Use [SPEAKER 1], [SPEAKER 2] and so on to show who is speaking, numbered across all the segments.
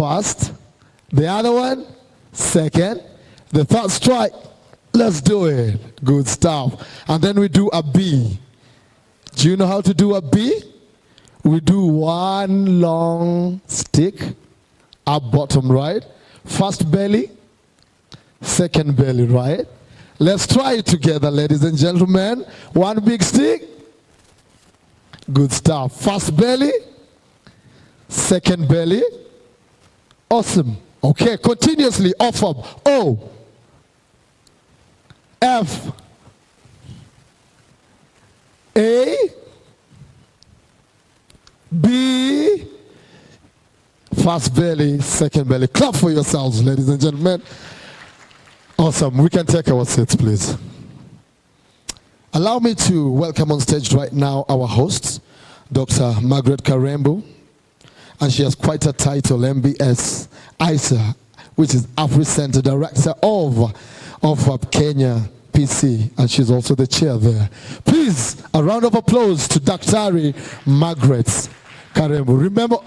[SPEAKER 1] first, the other one, second, the third strike. Let's do it. Good stuff. And then we do a B. Do you know how to do a B? We do one long stick up bottom right. First belly, second belly right. Let's try it together, ladies and gentlemen. One big stick. Good stuff. First belly, second belly. Awesome. Okay, continuously. OFAB. O, F, A, B, first belly, second belly. Clap for yourselves, ladies and gentlemen. Awesome. We can take our seats, please. Allow me to welcome on stage right now our host, Dr. Margaret Karembo. And she has quite a title, MBS ISA, which is AfriCenter Director of OFAB Kenya PC, and she's also the chair there. Please, a round of applause to Dr. Margaret Karembo. Remember,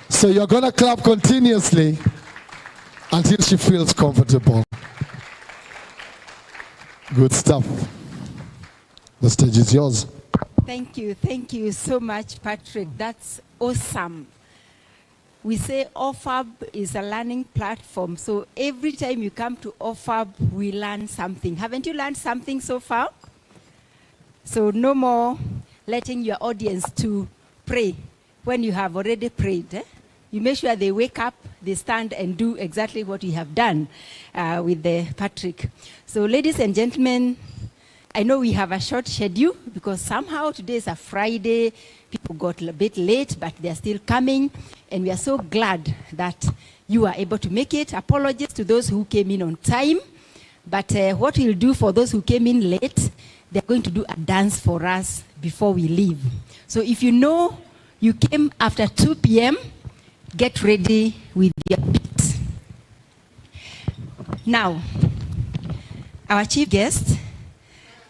[SPEAKER 1] so you're going to clap continuously until she feels comfortable. Good stuff. The stage is yours.
[SPEAKER 2] Thank you so much, Patrick. That's awesome. We say OFAB is a learning platform, so every time you come to OFAB, we learn something. Haven't you learned something so far? So no more letting your audience to pray when you have already prayed. Eh? You make sure they wake up, they stand and do exactly what you have done with the Patrick. So ladies and gentlemen, I know we have a short schedule because somehow today is a Friday. People got a bit late, but they're still coming. And we are so glad that you are able to make it. Apologies to those who came in on time. But what we'll do for those who came in late, they're going to do a dance for us before we leave. So if you know you came after 2 p.m., get ready with your beat. Now, our chief guest,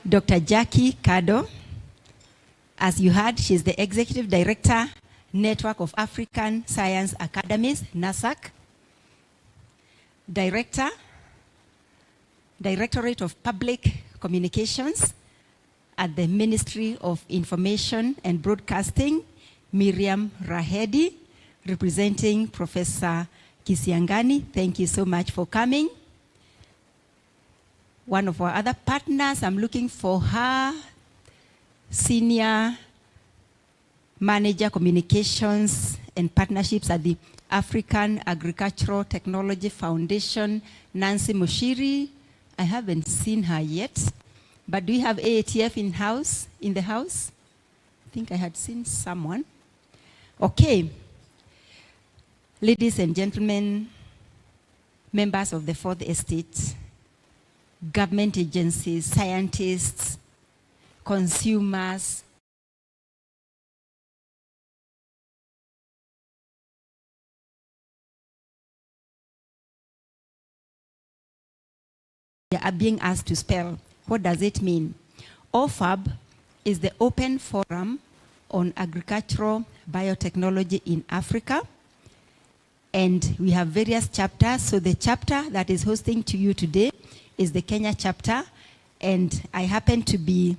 [SPEAKER 2] Dr. Jackie Kado. As you heard, she's the Executive Director, Network of African Science Academies, NASAC. Directorate of Public Communications at the Ministry of Information and Broadcasting, Miriam Rahedi, representing Professor Kisiangani. Thank you so much for coming. One of our other partners, I'm looking for her, Senior Manager Communications and Partnerships at the African Agricultural Technology Foundation, Nancy Moshiri. I haven't seen her yet, but do you have AATF in the house? I think I had seen someone. Okay. Ladies and gentlemen, members of the Fourth Estate, government agencies, scientists, consumers, they are being asked to spell. What does it mean? OFAB is the Open Forum on Agricultural Biotechnology in Africa. And we have various chapters. So the chapter that is hosting to you today is the Kenya chapter. And I happen to be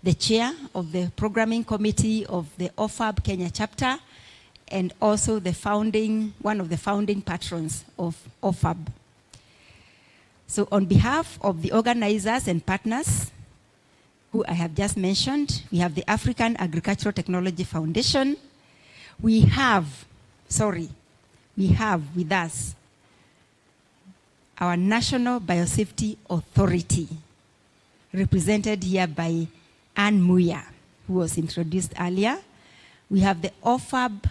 [SPEAKER 2] the chair of the programming committee of the OFAB Kenya chapter, and also one of the founding patrons of OFAB. So on behalf of the organizers and partners who I have just mentioned, we have the African Agricultural Technology Foundation. We have with us our National Biosafety Authority, represented here by Anne Muya, who was introduced earlier. We have the OFAB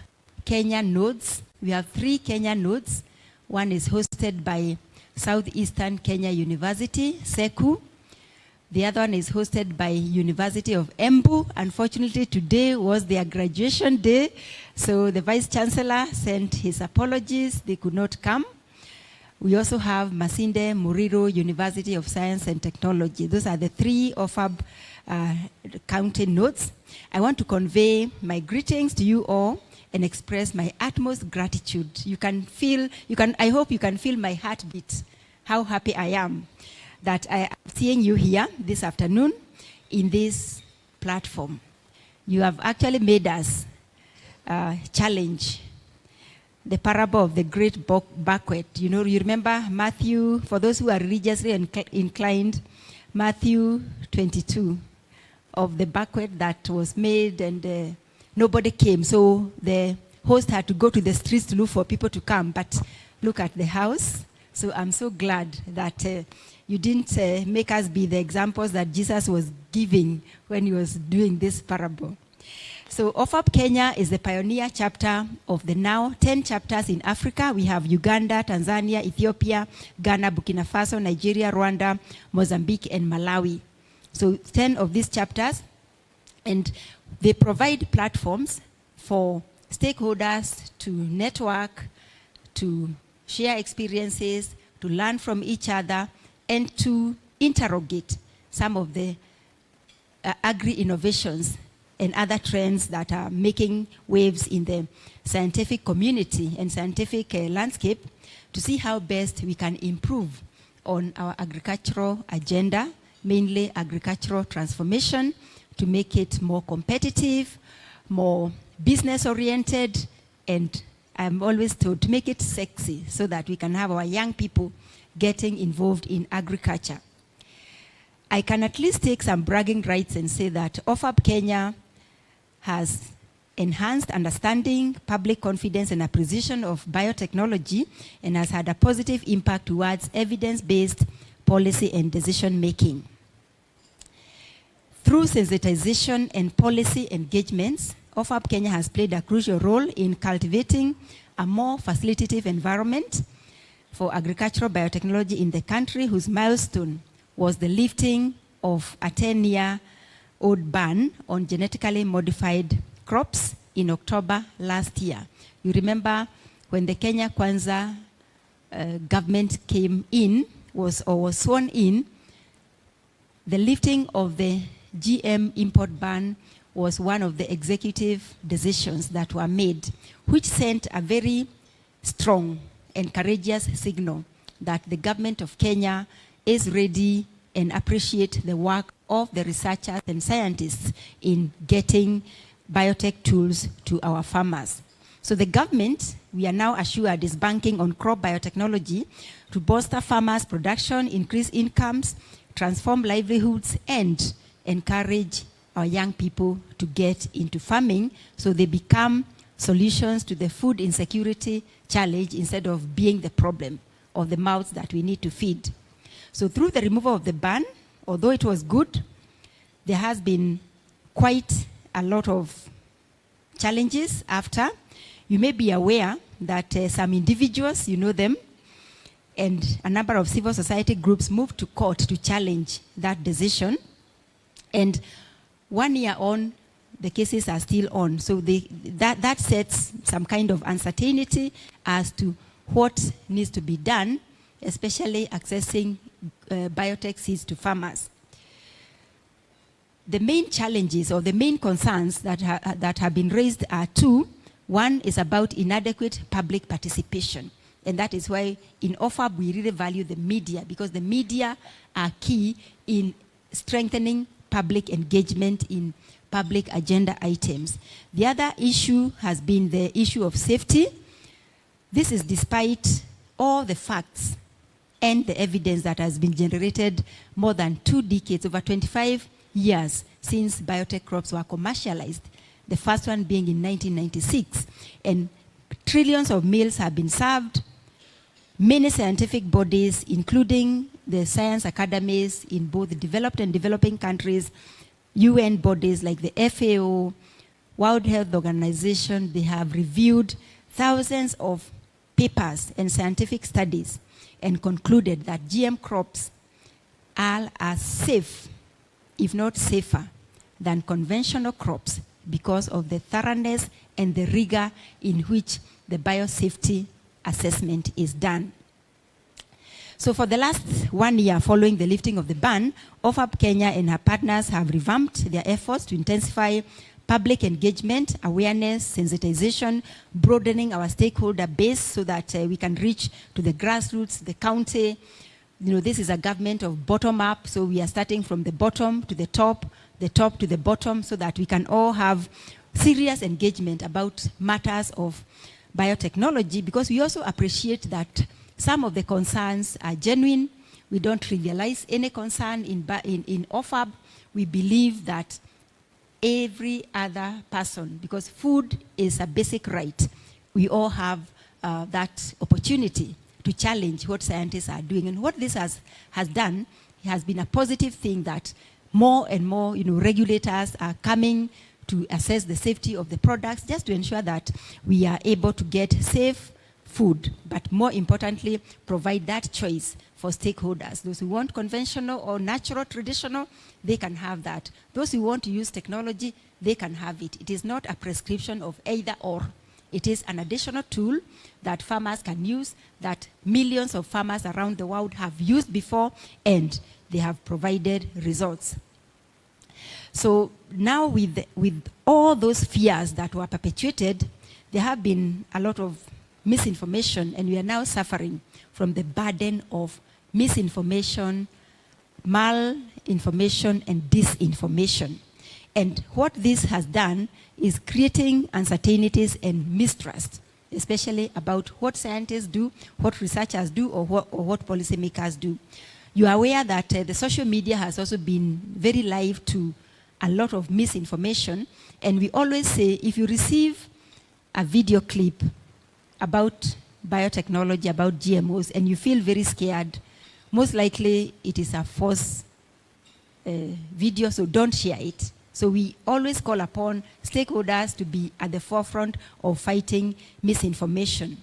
[SPEAKER 2] Kenya nodes. We have 3 Kenya nodes. One is hosted by Southeastern Kenya University, SEKU. The other one is hosted by University of Embu. Unfortunately, today was their graduation day, so the Vice Chancellor sent his apologies. They could not come. We also have Masinde Muriro University of Science and Technology. Those are the 3 OFAB counting notes. I want to convey my greetings to you all and express my utmost gratitude. I hope you can feel my heartbeat, how happy I am that I am seeing you here this afternoon in this platform. You have actually made us challenge the parable of the great banquet. You remember Matthew, for those who are religiously inclined, Matthew 22, of the banquet that was made and nobody came. So the host had to go to the streets to look for people to come, but look at the house. So I'm so glad that you didn't make us be the examples that Jesus was giving when he was doing this parable. So OFAB Kenya is the pioneer chapter of the now 10 chapters in Africa. We have Uganda, Tanzania, Ethiopia, Ghana, Burkina Faso, Nigeria, Rwanda, Mozambique, and Malawi. So 10 of these chapters, and they provide platforms for stakeholders to network, to share experiences, to learn from each other, and to interrogate some of the agri-innovations and other trends that are making waves in the scientific community and scientific landscape, to see how best we can improve on our agricultural agenda, mainly agricultural transformation, to make it more competitive, more business-oriented, and I'm always told to make it sexy so that we can have our young people getting involved in agriculture. I can at least take some bragging rights and say that OFAB Kenya has enhanced understanding, public confidence, and appreciation of biotechnology, and has had a positive impact towards evidence-based policy and decision-making. Through sensitization and policy engagements, OFAB Kenya has played a crucial role in cultivating a more facilitative environment for agricultural biotechnology in the country, whose milestone was the lifting of a 10-year-old ban on genetically modified crops in October last year. You remember when the Kenya Kwanza government came in, was sworn in, the lifting of the GM import ban was one of the executive decisions that were made, which sent a very strong and courageous signal that the government of Kenya is ready and appreciate the work of the researchers and scientists in getting biotech tools to our farmers. So the government, we are now assured, is banking on crop biotechnology to bolster farmers' production, increase incomes, transform livelihoods, and encourage our young people to get into farming so they become solutions to the food insecurity challenge instead of being the problem of the mouths that we need to feed. So through the removal of the ban, although it was good, there has been quite a lot of challenges after. You may be aware that some individuals, you know them, and a number of civil society groups moved to court to challenge that decision. And 1 year on, the cases are still on. So that sets some kind of uncertainty as to what needs to be done, especially accessing biotech seeds to farmers. The main challenges or the main concerns that have been raised are two. One is about inadequate public participation. And that is why in OFAB we really value the media, because the media are key in strengthening public engagement in public agenda items. The other issue has been the issue of safety. This is despite all the facts and the evidence that has been generated more than 2 decades, over 25 years since biotech crops were commercialized, the first one being in 1996. And trillions of meals have been served. Many scientific bodies, including the science academies in both developed and developing countries, UN bodies like the FAO, World Health Organization, they have reviewed thousands of papers and scientific studies and concluded that GM crops are as safe if not safer, than conventional crops because of the thoroughness and the rigor in which the biosafety assessment is done. So for the last 1 year following the lifting of the ban, OFAB Kenya and her partners have revamped their efforts to intensify public engagement, awareness, sensitization, broadening our stakeholder base so that we can reach to the grassroots, the county. You know, this is a government of bottom-up, so we are starting from the bottom to the top to the bottom, so that we can all have serious engagement about matters of biotechnology, because we also appreciate that some of the concerns are genuine. We don't trivialize any concern in OFAB. We believe that every other person, because food is a basic right, we all have that opportunity to challenge what scientists are doing. And what this has done has been a positive thing, that more and more regulators are coming to assess the safety of the products, just to ensure that we are able to get safe food, but more importantly, provide that choice for stakeholders. Those who want conventional or natural, traditional, they can have that. Those who want to use technology, they can have it. It is not a prescription of either or. It is an additional tool that farmers can use, that millions of farmers around the world have used before, and they have provided results. So now with all those fears that were perpetuated, there have been a lot of misinformation, and we are now suffering from the burden of misinformation, malinformation, and disinformation. And what this has done is creating uncertainties and mistrust, especially about what scientists do, what researchers do, or what policymakers do. You are aware that the social media has also been very live to a lot of misinformation, and we always say, if you receive a video clip about biotechnology, about GMOs, and you feel very scared, most likely it is a false video, so don't share it. So we always call upon stakeholders to be at the forefront of fighting misinformation.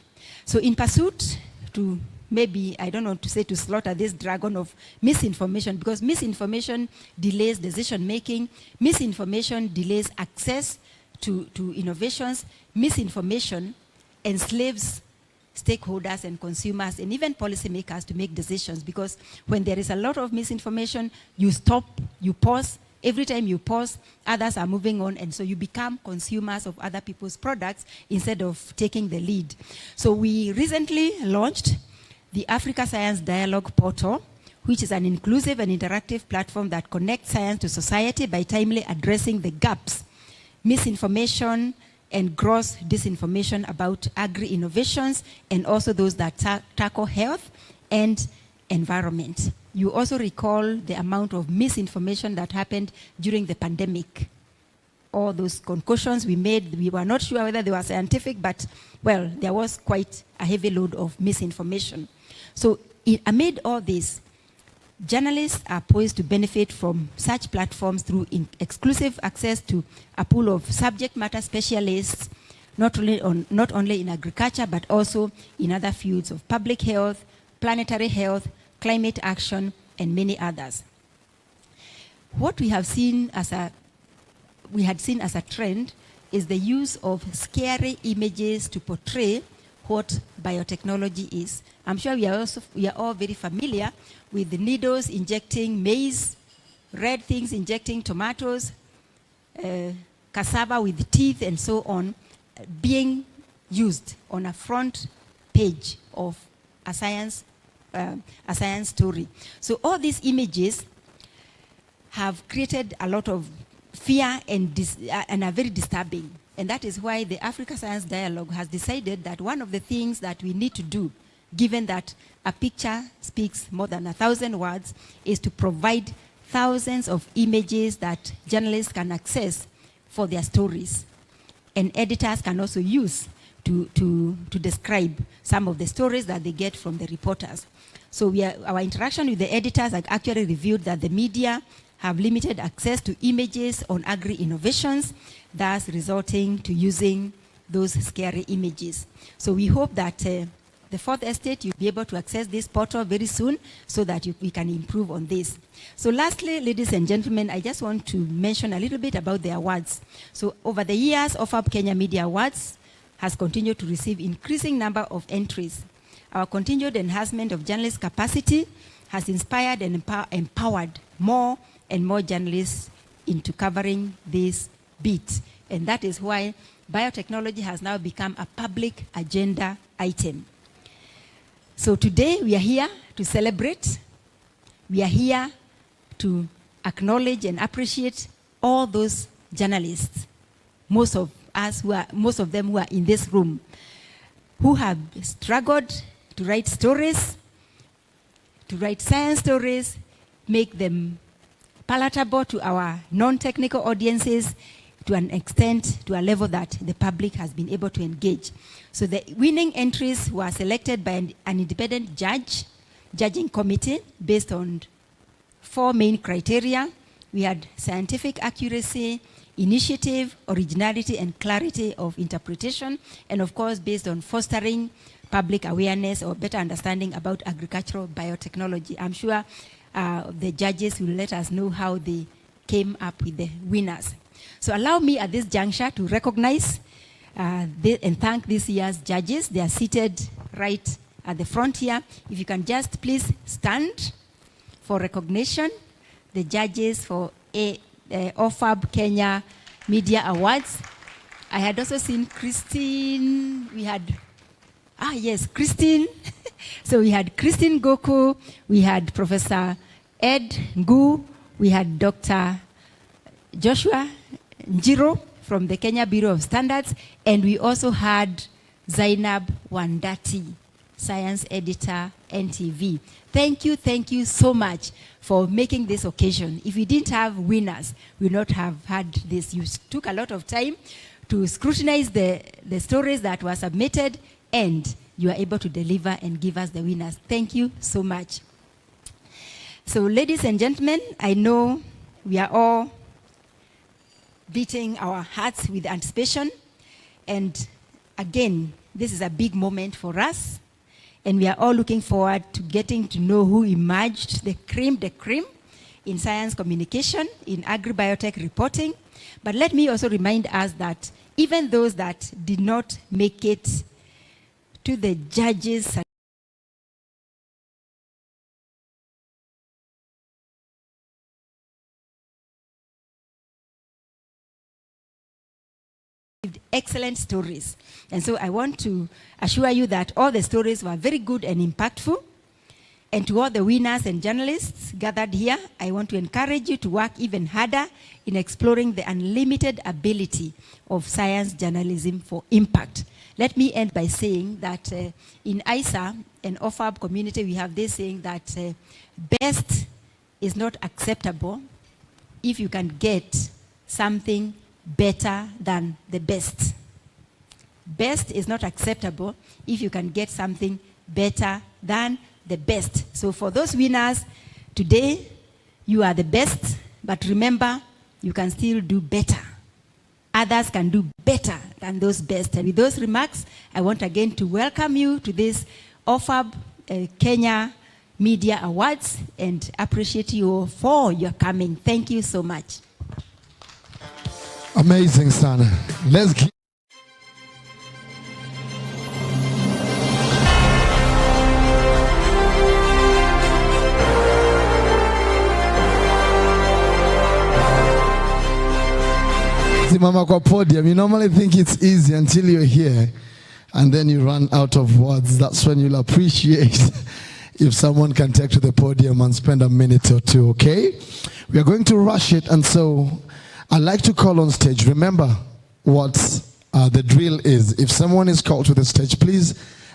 [SPEAKER 2] So in pursuit to maybe, I don't know to say, to slaughter this dragon of misinformation, because misinformation delays decision-making, misinformation delays access to innovations, misinformation enslaves stakeholders and consumers and even policymakers to make decisions, because when there is a lot of misinformation, you stop, you pause. Every time you pause, others are moving on, and so you become consumers of other people's products instead of taking the lead. So we recently launched the Africa Science Dialogue Portal, which is an inclusive and interactive platform that connects science to society by timely addressing the gaps, misinformation, and gross disinformation about agri-innovations, and also those that tackle health and environment. You also recall the amount of misinformation that happened during the pandemic. All those conclusions we made, we were not sure whether they were scientific, but, well, there was quite a heavy load of misinformation. So amid all this, journalists are poised to benefit from such platforms through exclusive access to a pool of subject matter specialists, not only in agriculture, but also in other fields of public health, planetary health, climate action, and many others. What we had seen as a trend is the use of scary images to portray what biotechnology is. I'm sure we are all very familiar with the needles injecting maize, red things injecting tomatoes, cassava with teeth, and so on, being used on a front page of a science story. So all these images have created a lot of fear and are very disturbing. And that is why the Africa Science Dialogue has decided that one of the things that we need to do, given that a picture speaks more than 1,000 words, is to provide thousands of images that journalists can access for their stories. And editors can also use to describe some of the stories that they get from the reporters. So our interaction with the editors have actually revealed that the media have limited access to images on agri-innovations, thus resulting to using those scary images. So we hope that the fourth estate, you'll be able to access this portal very soon so that we can improve on this. So lastly, ladies and gentlemen, I just want to mention a little bit about the awards. So over the years, OFAB Kenya Media Awards has continued to receive increasing number of entries. Our continued enhancement of journalist capacity has inspired and empowered more and more journalists into covering this beat. And that is why biotechnology has now become a public agenda item. So today we are here to celebrate. We are here to acknowledge and appreciate all those journalists, most of them who are in this room, who have struggled to write stories, to write science stories, make them palatable to our non-technical audiences to an extent, to a level that the public has been able to engage. So the winning entries were selected by an independent judging committee based on 4 main criteria. We had scientific accuracy, initiative, originality, and clarity of interpretation, and of course based on fostering public awareness or better understanding about agricultural biotechnology. I'm sure the judges will let us know how they came up with the winners. So allow me at this juncture to recognize and thank this year's judges. They are seated right at the front here. If you can just please stand for recognition. The judges for OFAB Kenya Media Awards. I had also seen Christine. We had, Christine. So we had Christine Goku. We had Professor Ed Ngu. We had Dr. Joshua Njiro from the Kenya Bureau of Standards. And we also had Zainab Wandati, Science Editor, NTV. Thank you so much for making this occasion. If we didn't have winners, we would not have had this. You took a lot of time to scrutinize the stories that were submitted, and you are able to deliver and give us the winners. Thank you so much. So ladies and gentlemen, I know we are all beating our hearts with anticipation. And again, this is a big moment for us. And we are all looking forward to getting to know who emerged the cream in science communication, in agri-biotech reporting. But let me also remind us that even those that did not make it to the judges' excellent stories. And so I want to assure you that all the stories were very good and impactful. And to all the winners and journalists gathered here, I want to encourage you to work even harder in exploring the unlimited ability of science journalism for impact. Let me end by saying that in ISA and OFAB community, we have this saying that best is not acceptable if you can get something better than the best. Best is not acceptable if you can get something better than the best. So for those winners, today you are the best, but remember, you can still do better. Others can do better than those best. And with those remarks, I want again to welcome you to this OFAB Kenya Media Awards and appreciate you for your coming. Thank you so much.
[SPEAKER 1] Amazing, Sana. Let's give. Mama kwa podium. You normally think it's easy until you're here and then you run out of words. That's when you'll appreciate if someone can take to the podium and spend a minute or two, okay? We are going to rush it, and so I'd like to call on stage. Remember what the drill is. If someone is called to the stage, please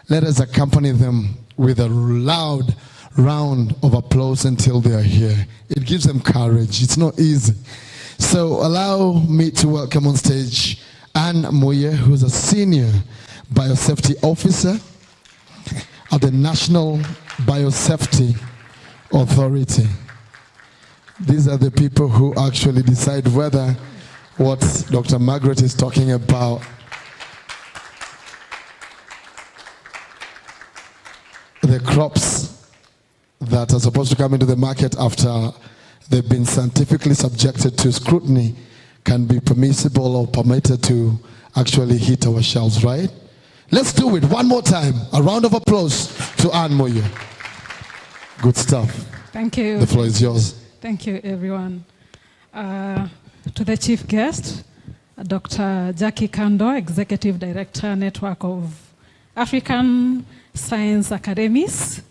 [SPEAKER 1] let us accompany them with a loud round of applause until they are here. It gives them courage. It's not easy. So allow me to welcome on stage Anne Moye, who's a senior biosafety officer at the National Biosafety Authority. These are the people who actually decide whether what Dr. Margaret is talking about the crops that are supposed to come into the market after they've been scientifically subjected to scrutiny can be permissible or permitted to actually hit our shelves, right? Let's do it one more time. A round of applause to Anne Moyo. Good stuff.
[SPEAKER 3] Thank you.
[SPEAKER 1] The floor is yours.
[SPEAKER 3] Thank you, everyone. To the chief guest, Dr. Jackie Kando, Executive Director, Network of African Science Academies,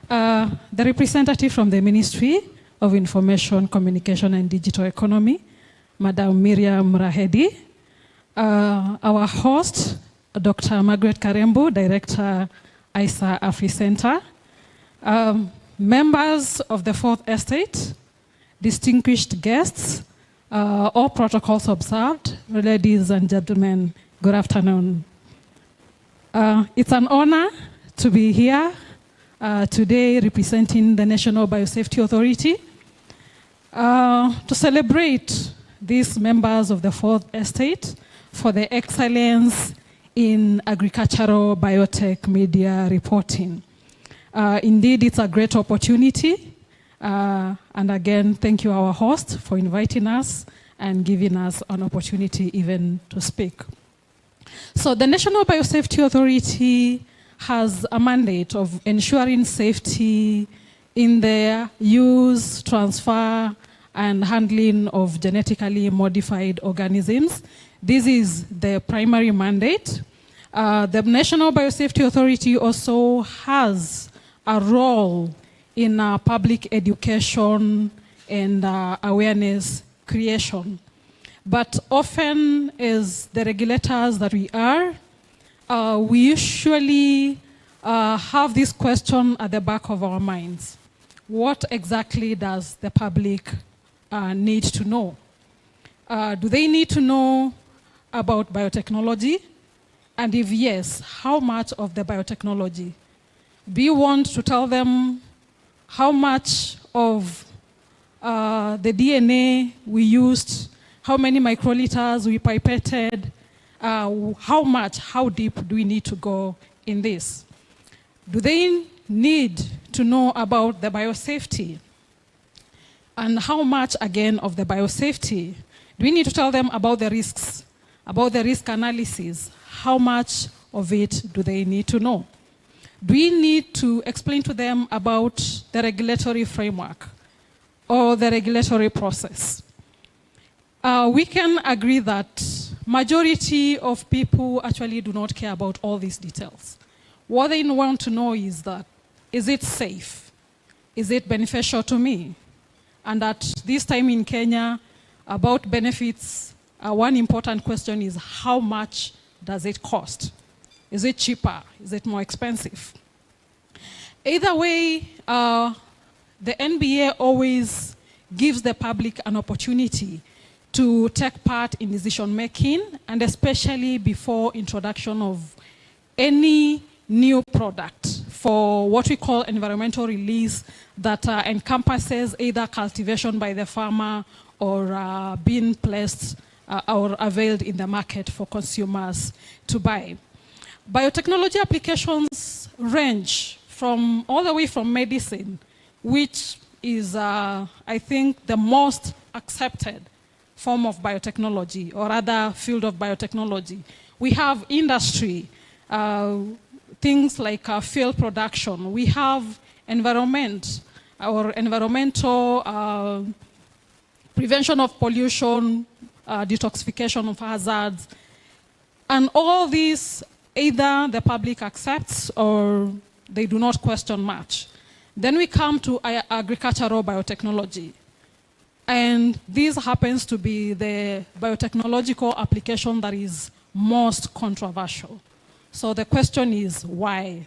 [SPEAKER 3] the representative from the Ministry of Information, Communication and Digital Economy, Madam Miriam Rahedi, our host, Dr. Margaret Karembu, Director, ISA AfriCenter, members of the Fourth Estate, distinguished guests, all protocols observed, ladies and gentlemen, good afternoon. It's an honor to be here today representing the National Biosafety Authority to celebrate these members of the Fourth Estate for the excellence in agricultural biotech media reporting. Indeed, it's a great opportunity. And again, thank you, our host, for inviting us and giving us an opportunity even to speak. So the National Biosafety Authority has a mandate of ensuring safety in the use, transfer, and handling of genetically modified organisms. This is the primary mandate. The National Biosafety Authority also has a role in public education and awareness creation. But often, as the regulators that we are, we usually have this question at the back of our minds. What exactly does the public need to know? Do they need to know about biotechnology? And if yes, how much of the biotechnology? Do you want to tell them how much of the DNA we used, how many microliters we pipetted, how deep do we need to go in this? Do they need to know about the biosafety? And how much, again, of the biosafety? Do we need to tell them about the risks, about the risk analysis? How much of it do they need to know? Do we need to explain to them about the regulatory framework or the regulatory process? We can agree that majority of people actually do not care about all these details. What they want to know is that, is it safe? Is it beneficial to me? And at this time in Kenya, about benefits, one important question is how much does it cost? Is it cheaper? Is it more expensive? Either way, the NBA always gives the public an opportunity to take part in decision making, and especially before introduction of any new product for what we call environmental release that encompasses either cultivation by the farmer or being placed or availed in the market for consumers to buy. Biotechnology applications range from all the way from medicine, which is, I think, the most accepted form of biotechnology or other field of biotechnology. We have industry, things like field production. We have environment, or environmental prevention of pollution, detoxification of hazards. And all these, either the public accepts or they do not question much. Then we come to agricultural biotechnology. And this happens to be the biotechnological application that is most controversial. So the question is, why?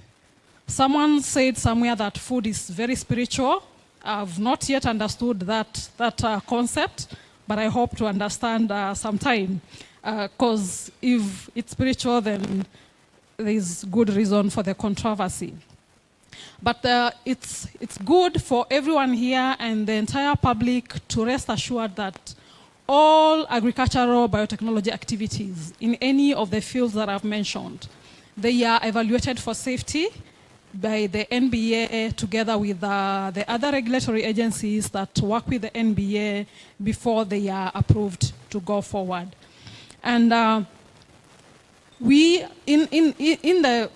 [SPEAKER 3] Someone said somewhere that food is very spiritual. I've not yet understood that concept, but I hope to understand sometime. Because if it's spiritual, then there's good reason for the controversy. But it's good for everyone here and the entire public to rest assured that all agricultural biotechnology activities in any of the fields that I've mentioned, they are evaluated for safety, by the NBA together with the other regulatory agencies that work with the NBA before they are approved to go forward. And we, in the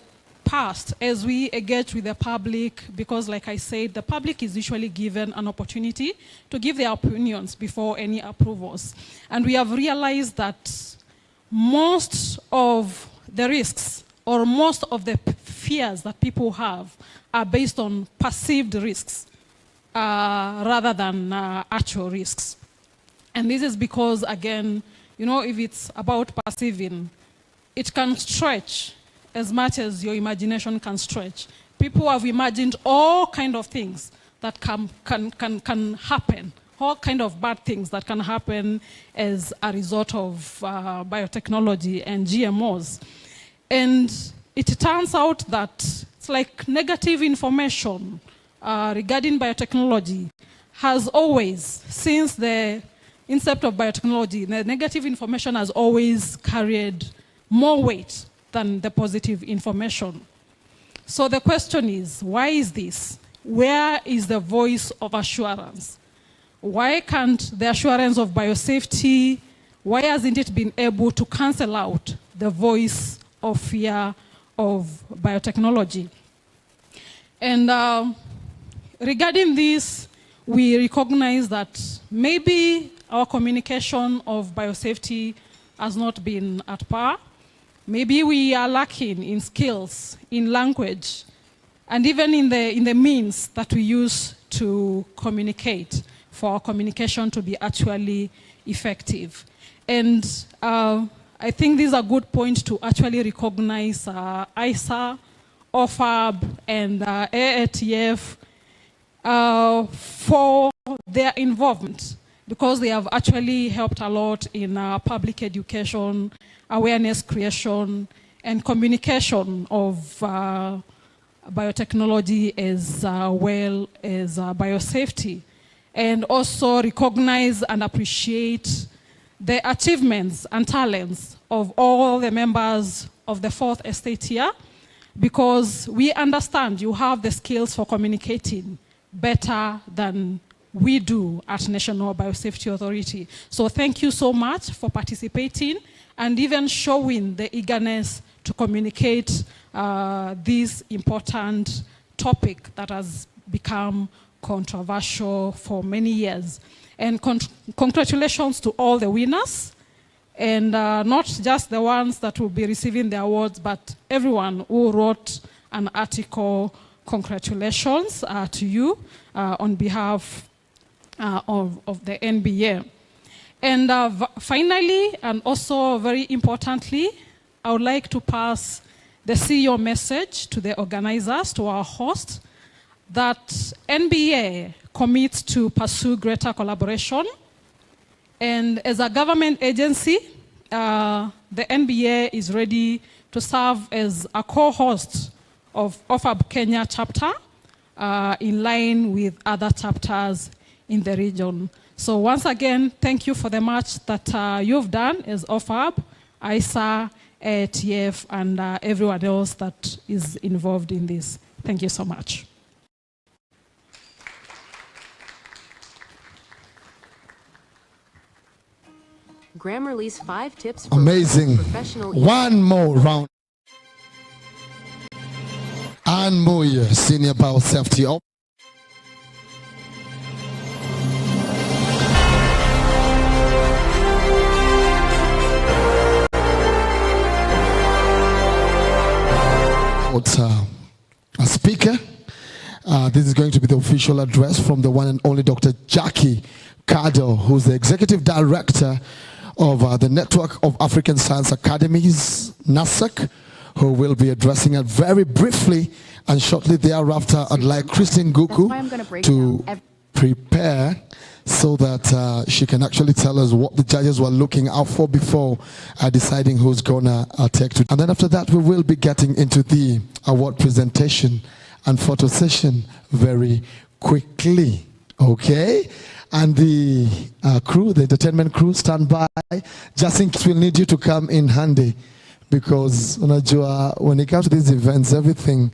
[SPEAKER 3] past, as we engage with the public, because like I said, the public is usually given an opportunity to give their opinions before any approvals. And we have realized that most of the risks or most of the fears that people have are based on perceived risks rather than actual risks. And this is because, again, you know, if it's about perceiving, it can stretch as much as your imagination can stretch. People have imagined all kind of things that can happen, all kind of bad things that can happen as a result of biotechnology and GMOs. And it turns out that it's like negative information regarding biotechnology has always, since the incept of biotechnology, the negative information has always carried more weight than the positive information. So the question is, why is this? Where is the voice of assurance? Why can't the assurance of biosafety, why hasn't it been able to cancel out the voice of fear of biotechnology? And regarding this, we recognize that maybe our communication of biosafety has not been at par. Maybe we are lacking in skills, in language, and even in the means that we use to communicate for our communication to be actually effective. And I think this is a good point to actually recognize ISA, OFAB, and AATF for their involvement, because they have actually helped a lot in public education, awareness creation, and communication of biotechnology as well as biosafety. And also recognize and appreciate the achievements and talents of all the members of the Fourth Estate here, because we understand you have the skills for communicating better than we do at National Biosafety Authority. So thank you so much for participating and even showing the eagerness to communicate this important topic that has become controversial for many years. And congratulations to all the winners, and not just the ones that will be receiving the awards, but everyone who wrote an article. Congratulations to you on behalf of the NBA. And finally, and also very importantly, I would like to pass the CEO message to the organizers, to our host, that NBA commits to pursue greater collaboration. And as a government agency, the NBA is ready to serve as a co-host of OFAB Kenya chapter in line with other chapters in the region. So once again, thank you for the much that you've done as OFAB, ISA, ATF, and everyone else that is involved in this. Thank you so much.
[SPEAKER 4] Grammarly's 5 tips for
[SPEAKER 1] Amazing.
[SPEAKER 4] professional.
[SPEAKER 1] One more round. And Moya, Senior Biosafety Officer. A speaker. This is going to be the official address from the one and only Dr. Jackie Kado, who's the Executive Director of the Network of African Science Academies, NASAC, who will be addressing it very briefly, and shortly thereafter I'd like Christine Guku to prepare so that she can actually tell us what the judges were looking out for before deciding who's gonna take to. And then after that we will be getting into the award presentation and photo session very quickly, okay? And the crew, the entertainment crew, stand by. Just in case we'll need you to come in handy, because unajua, when it comes to these events, everything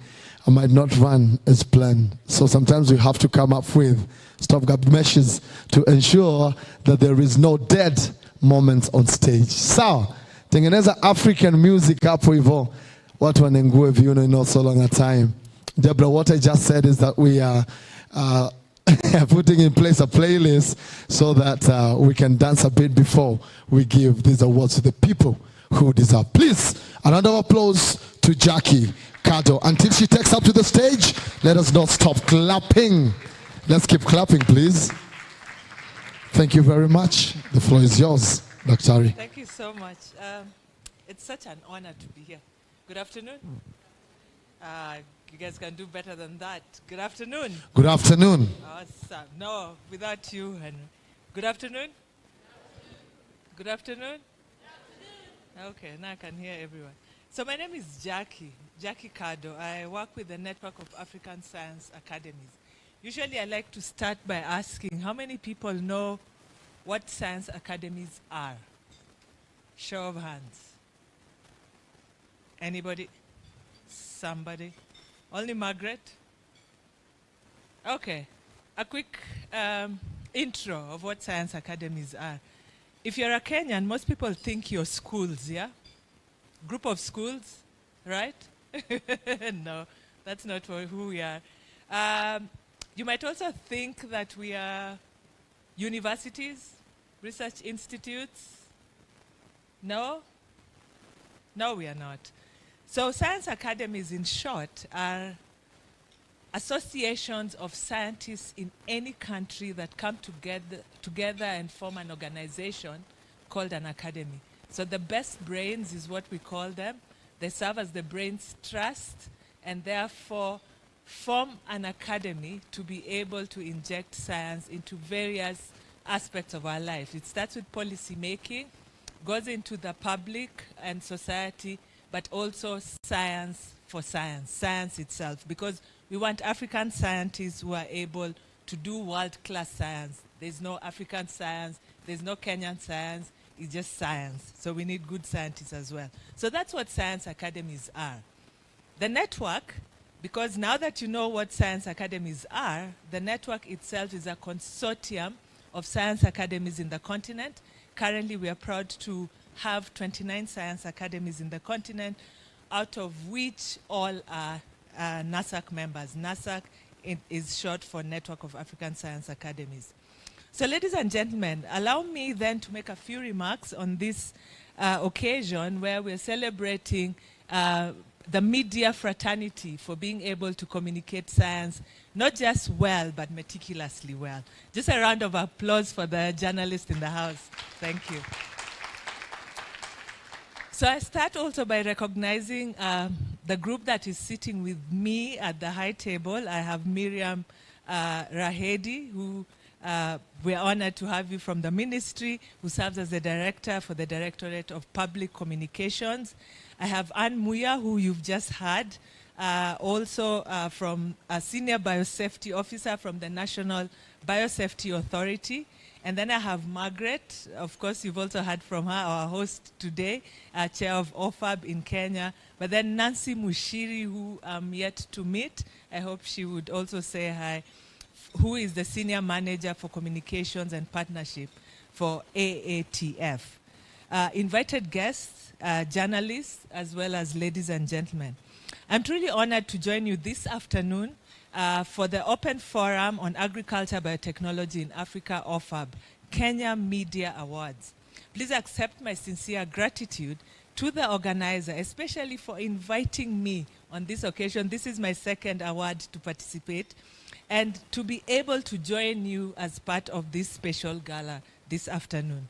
[SPEAKER 1] I might not run as planned. So sometimes we have to come up with stopgap measures to ensure that there is no dead moments on stage. So, tengeneza African music hapo hivyo. Watu wanengue viuno in not so long a time. Deborah, what I just said is that we are putting in place a playlist so that we can dance a bit before we give these awards to the people who deserve. Please, a round of applause to Jackie Kado. Until she takes up to the stage, let us not stop clapping. Let's keep clapping, please. Thank you very much. The floor is yours, Daktari.
[SPEAKER 5] Thank you so much. It's such an honor to be here. Good afternoon. You guys can do better than that. Good afternoon.
[SPEAKER 1] Good afternoon.
[SPEAKER 5] Awesome. No, without you, Henry. Good afternoon. Good afternoon. Okay, now I can hear everyone. So my name is Jackie Kado. I work with the Network of African Science Academies. Usually I like to start by asking how many people know what science academies are? Show of hands. Anybody? Somebody? Only Margaret? Okay. A quick intro of what science academies are. If you're a Kenyan, most people think you're schools, yeah? Group of schools, right? No, that's not who we are. You might also think that we are universities, research institutes. No? No, we are not. So science academies, in short, are associations of scientists in any country that come together and form an organization called an academy. So the best brains is what we call them. They serve as the brains trust and therefore form an academy to be able to inject science into various aspects of our life. It starts with policy making, goes into the public and society, but also science for science, science itself, because we want African scientists who are able to do world-class science. There's no African science, there's no Kenyan science, it's just science. So we need good scientists as well. So that's what science academies are. The network, because now that you know what science academies are, the network itself is a consortium of science academies in the continent. Currently, we are proud to have 29 science academies in the continent, out of which all are NASAC members. NASAC is short for Network of African Science Academies. So ladies and gentlemen, allow me then to make a few remarks on this occasion where we're celebrating the media fraternity for being able to communicate science, not just well, but meticulously well. Just a round of applause for the journalists in the house. Thank you. So I start also by recognizing the group that is sitting with me at the high table. I have Miriam Rahedi, who we're honored to have you from the ministry, who serves as the director for the Directorate of Public Communications. I have Anne Muya, who you've just heard, also from a senior biosafety officer from the National Biosafety Authority. And then I have Margaret, of course you've also heard from her, our host today, chair of OFAB in Kenya. But then Nancy Mushiri, who I'm yet to meet, I hope she would also say hi, who is the senior manager for communications and partnership for AATF. Invited guests, journalists, as well as ladies and gentlemen. I'm truly honored to join you this afternoon for the Open Forum on Agriculture Biotechnology in Africa, OFAB, Kenya Media Awards. Please accept my sincere gratitude to the organizer, especially for inviting me on this occasion. This is my second award to participate, and to be able to join you as part of this special gala this afternoon.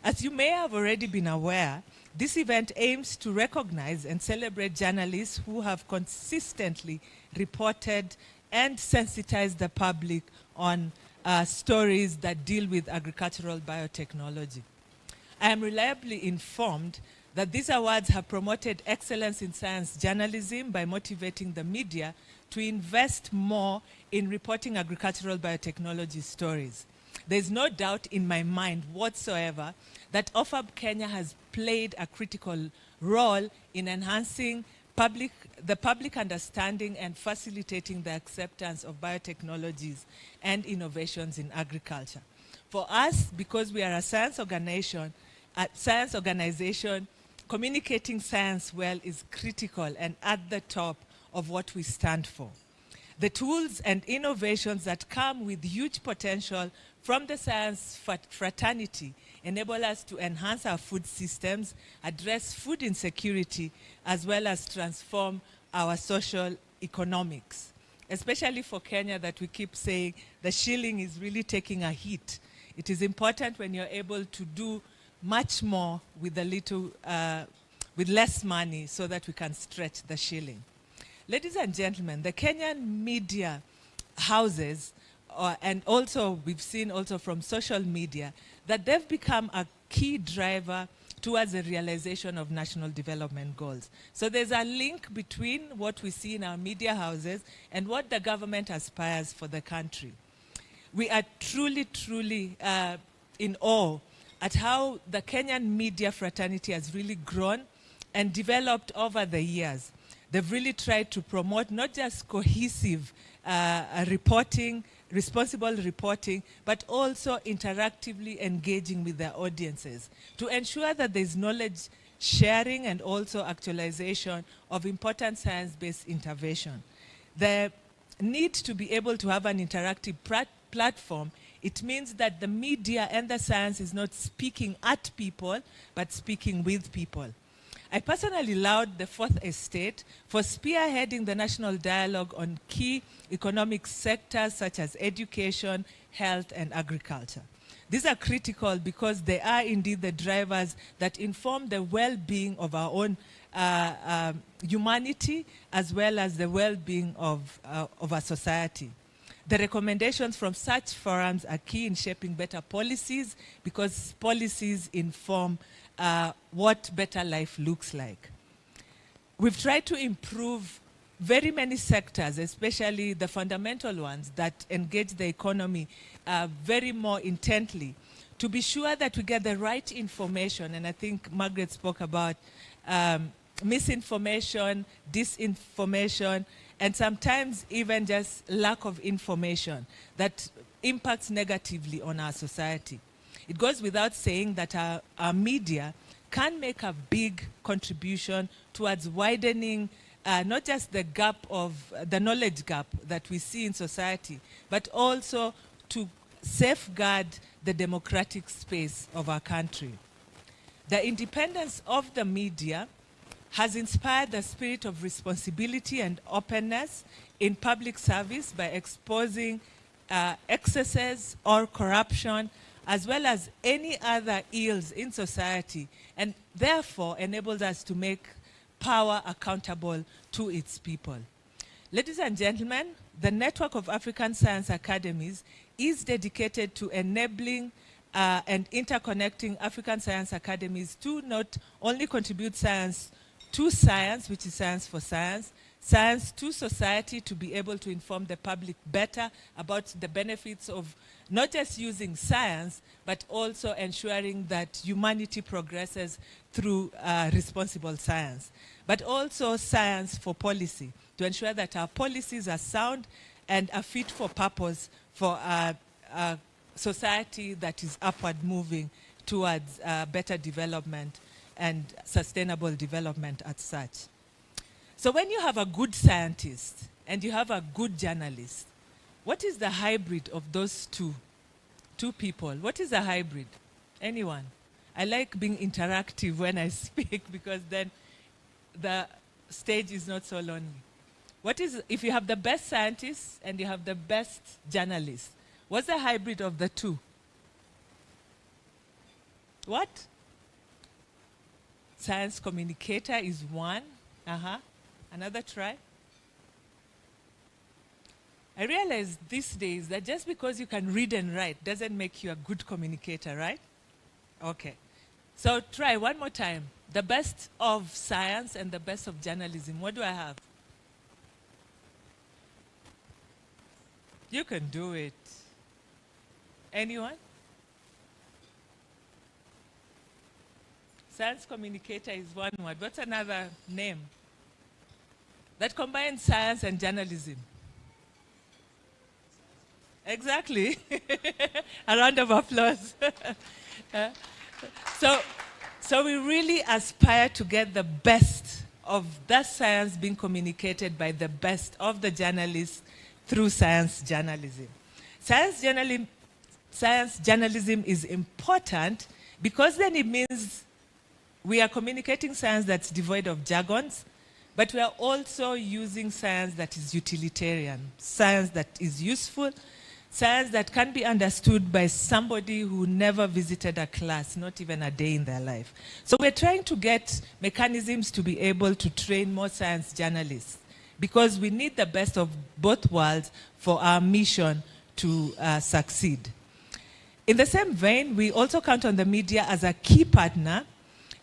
[SPEAKER 5] As you may have already been aware, this event aims to recognize and celebrate journalists who have consistently reported and sensitized the public on stories that deal with agricultural biotechnology. I am reliably informed that these awards have promoted excellence in science journalism by motivating the media to invest more in reporting agricultural biotechnology stories. There's no doubt in my mind whatsoever that OFAB Kenya has played a critical role in enhancing the public understanding and facilitating the acceptance of biotechnologies and innovations in agriculture. For us, because we are a science organization, communicating science well is critical and at the top of what we stand for. The tools and innovations that come with huge potential from the science fraternity enable us to enhance our food systems, address food insecurity, as well as transform our social economics. Especially for Kenya, that we keep saying the shilling is really taking a hit. It is important when you're able to do much more with with less money so that we can stretch the shilling. Ladies and gentlemen, the Kenyan media houses, and also we've seen also from social media, that they've become a key driver towards the realization of national development goals. So there's a link between what we see in our media houses and what the government aspires for the country. We are truly, truly in awe at how the Kenyan media fraternity has really grown and developed over the years. They've really tried to promote not just cohesive reporting, responsible reporting, but also interactively engaging with their audiences to ensure that there's knowledge sharing and also actualization of important science-based intervention. The need to be able to have an interactive platform, it means that the media and the science is not speaking at people, but speaking with people. I personally laud the Fourth Estate for spearheading the national dialogue on key economic sectors such as education, health, and agriculture. These are critical because they are indeed the drivers that inform the well-being of our own humanity as well as the well-being of our society. The recommendations from such forums are key in shaping better policies because policies inform what better life looks like. We've tried to improve very many sectors, especially the fundamental ones that engage the economy very more intently, to be sure that we get the right information. And I think Margaret spoke about misinformation, disinformation, and sometimes even just lack of information that impacts negatively on our society. It goes without saying that our media can make a big contribution towards widening not just the gap of the knowledge gap that we see in society, but also to safeguard the democratic space of our country. The independence of the media has inspired the spirit of responsibility and openness in public service by exposing excesses or corruption, as well as any other ills in society, and therefore enables us to make power accountable to its people. Ladies and gentlemen, the network of African Science Academies is dedicated to enabling and interconnecting African Science Academies to not only contribute science to science, which is science for science, science to society to be able to inform the public better about the benefits of not just using science, but also ensuring that humanity progresses through responsible science. But also science for policy, to ensure that our policies are sound and are fit for purpose for a society that is upward moving towards better development and sustainable development as such. So when you have a good scientist and you have a good journalist, what is the hybrid of those two people? What is a hybrid? Anyone? I like being interactive when I speak because then the stage is not so lonely. What is, if you have the best scientists and you have the best journalists, what's the hybrid of the two? What? Science communicator is one. Another try. I realize these days that just because you can read and write doesn't make you a good communicator, right? Okay. So try one more time. The best of science and the best of journalism. What do I have? You can do it. Anyone? Science communicator is one word. What's another name? that combines science and journalism. Exactly. A round of applause. So we really aspire to get the best of that science being communicated by the best of the journalists through science journalism. Science journalism is important because then it means we are communicating science that's devoid of jargons, but we are also using science that is utilitarian, science that is useful, science that can be understood by somebody who never visited a class, not even a day in their life. So we're trying to get mechanisms to be able to train more science journalists because we need the best of both worlds for our mission to succeed. In the same vein, we also count on the media as a key partner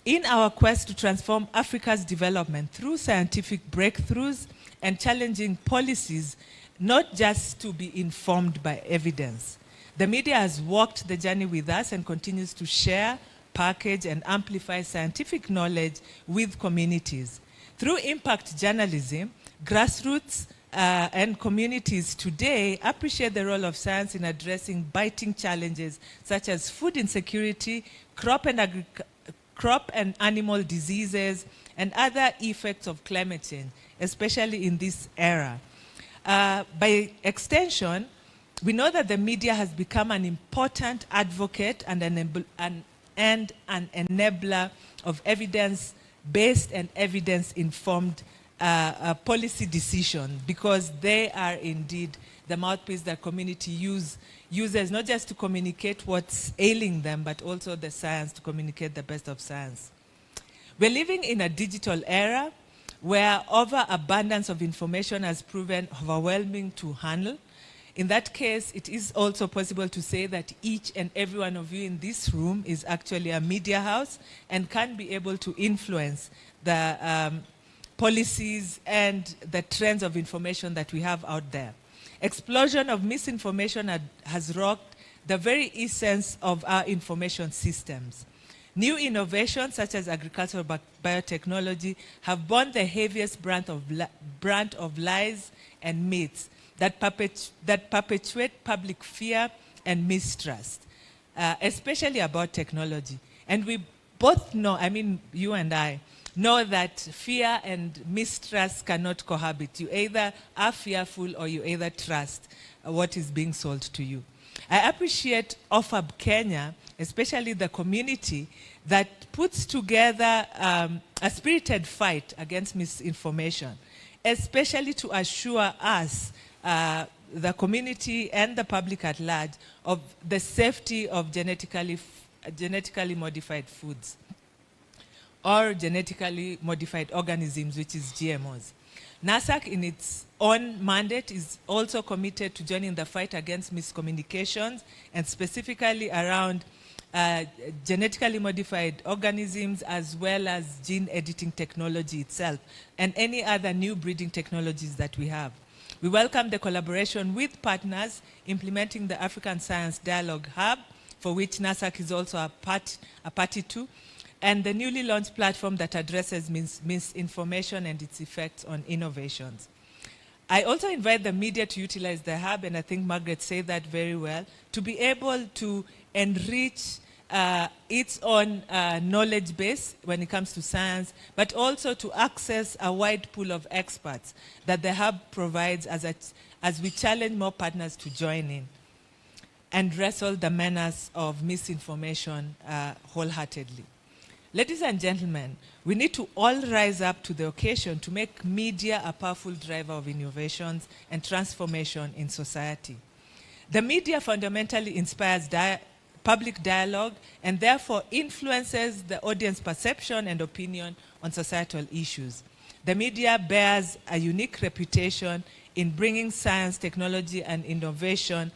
[SPEAKER 5] in our quest to transform Africa's development through scientific breakthroughs and challenging policies, not just to be informed by evidence. The media has walked the journey with us and continues to share, package, and amplify scientific knowledge with communities. Through impact journalism, grassroots and communities today appreciate the role of science in addressing biting challenges such as food insecurity, crop and animal diseases, and other effects of climate change, especially in this era. By extension, we know that the media has become an important advocate and an enabler of evidence-based and evidence-informed policy decision, because they are indeed the mouthpiece that community uses not just to communicate what's ailing them, but also the science to communicate the best of science. We're living in a digital era where overabundance of information has proven overwhelming to handle. In that case, it is also possible to say that each and every one of you in this room is actually a media house and can be able to influence the policies and the trends of information that we have out there. Explosion of misinformation has rocked the very essence of our information systems. New innovations such as agricultural biotechnology have borne the heaviest brand of lies and myths that perpetuate public fear and mistrust, especially about technology. And we both know, I mean, you and I, know that fear and mistrust cannot cohabit. You either are fearful or you either trust what is being sold to you. I appreciate OFAB Kenya, especially the community, that puts together a spirited fight against misinformation, especially to assure us, the community and the public at large, of the safety of genetically modified foods or genetically modified organisms, which is GMOs. NASAC, in its own mandate, is also committed to joining the fight against miscommunications, and specifically around genetically modified organisms, as well as gene editing technology itself, and any other new breeding technologies that we have. We welcome the collaboration with partners implementing the African Science Dialogue Hub, for which NASAC is also a party to, and the newly launched platform that addresses misinformation and its effects on innovations. I also invite the media to utilize the hub, and I think Margaret said that very well, to be able to enrich its own knowledge base when it comes to science, but also to access a wide pool of experts that the hub provides as we challenge more partners to join in and wrestle the menace of misinformation wholeheartedly. Ladies and gentlemen, we need to all rise up to the occasion to make media a powerful driver of innovations and transformation in society. The media fundamentally inspires public dialogue and therefore influences the audience perception and opinion on societal issues. The media bears a unique reputation in bringing science, technology, and innovation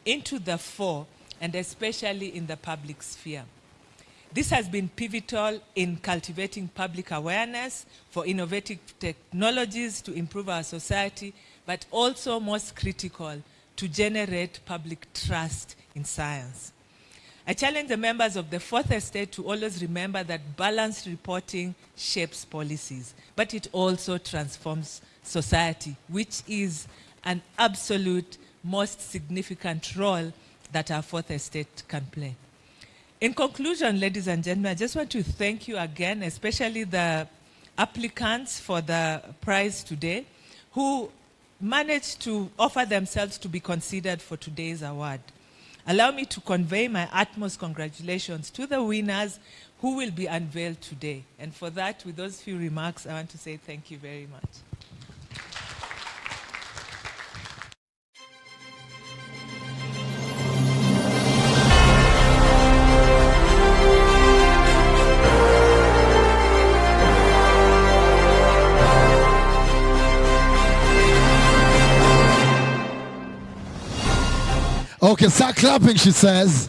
[SPEAKER 5] into the fore, and especially in the public sphere. This has been pivotal in cultivating public awareness for innovative technologies to improve our society, but also most critical, to generate public trust in science. I challenge the members of the Fourth Estate to always remember that balanced reporting shapes policies, but it also transforms society, which is an absolute most significant role that our fourth estate can play. In conclusion, ladies and gentlemen, I just want to thank you again, especially the applicants for the prize today, who managed to offer themselves to be considered for today's award. Allow me to convey my utmost congratulations to the winners who will be unveiled today. And for that, with those few remarks, I want to say thank you very much.
[SPEAKER 1] Okay, start clapping, she says.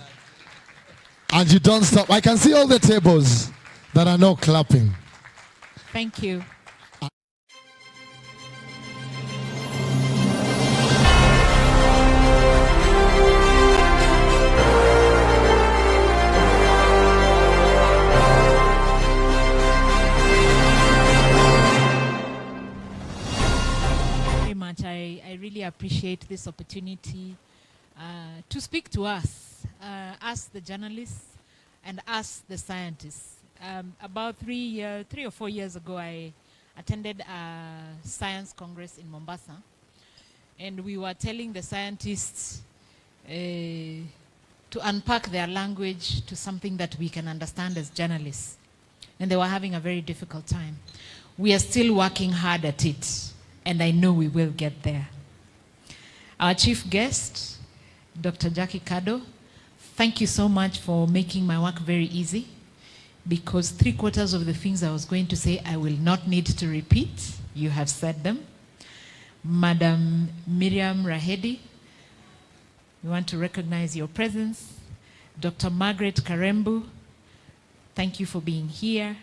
[SPEAKER 1] And you don't stop. I can see all the tables that are not clapping.
[SPEAKER 6] Thank you. Very much. I really appreciate this opportunity to speak to us, us the journalists and us the scientists. About 3 or 4 years ago, I attended a science congress in Mombasa, and we were telling the scientists to unpack their language to something that we can understand as journalists, and they were having a very difficult time. We are still working hard at it, and I know we will get there. Our chief guest, Dr. Jackie Kado, thank you so much for making my work very easy, because 3/4 of the things I was going to say I will not need to repeat. You have said them. Madam Miriam Rahedi, we want to recognize your presence. Dr. Margaret Karembu, thank you for being here.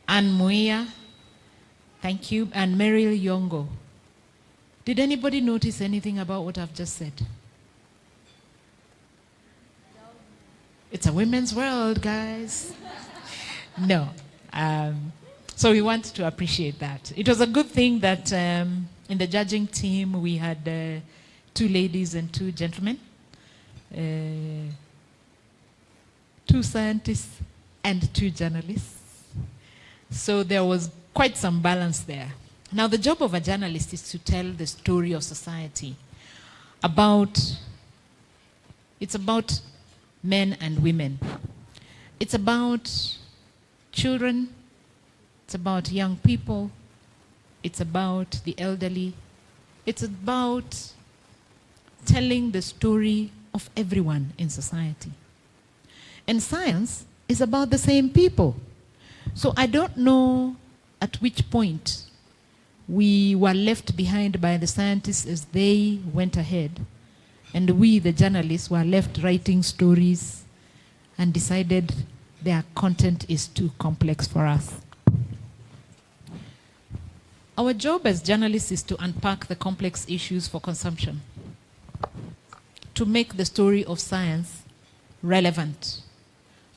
[SPEAKER 6] Anne Muia, thank you. And Meryl Yongo. Did anybody notice anything about what I've just said? It's a women's world, guys. No. So we want to appreciate that. It was a good thing that in the judging team we had 2 ladies and 2 gentlemen, 2 scientists and 2 journalists. So there was quite some balance there. Now the job of a journalist is to tell the story of society. It's about men and women. It's about children. It's about young people. It's about the elderly. It's about telling the story of everyone in society. And science is about the same people. So I don't know at which point we were left behind by the scientists as they went ahead, and we, the journalists, were left writing stories and decided their content is too complex for us. Our job as journalists is to unpack the complex issues for consumption, to make the story of science relevant,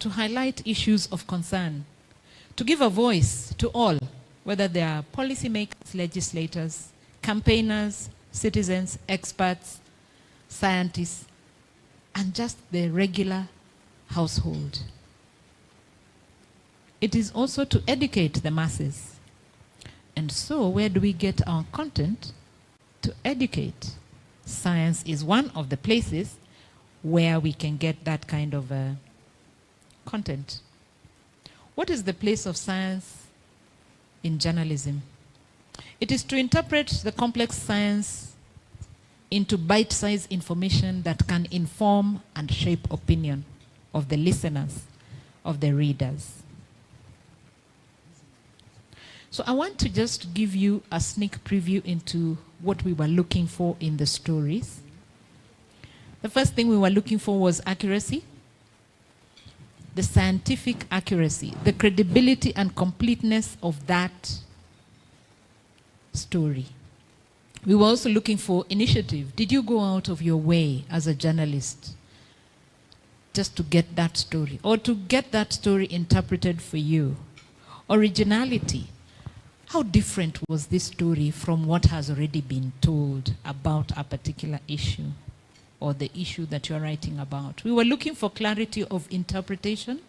[SPEAKER 6] to highlight issues of concern, to give a voice to all, whether they are policymakers, legislators, campaigners, citizens, experts, scientists, and just the regular household. It is also to educate the masses. And so where do we get our content? To educate. Science is one of the places where we can get that kind of content. What is the place of science in journalism? It is to interpret the complex science into bite-sized information that can inform and shape opinion of the listeners, of the readers. So I want to just give you a sneak preview into what we were looking for in the stories. The first thing we were looking for was accuracy, the scientific accuracy, the credibility and completeness of that story. We were also looking for initiative. Did you go out of your way as a journalist just to get that story, or to get that story interpreted for you? Originality. how different was this story from what has already been told about a particular issue or the issue that you're writing about? We were looking for clarity of interpretation.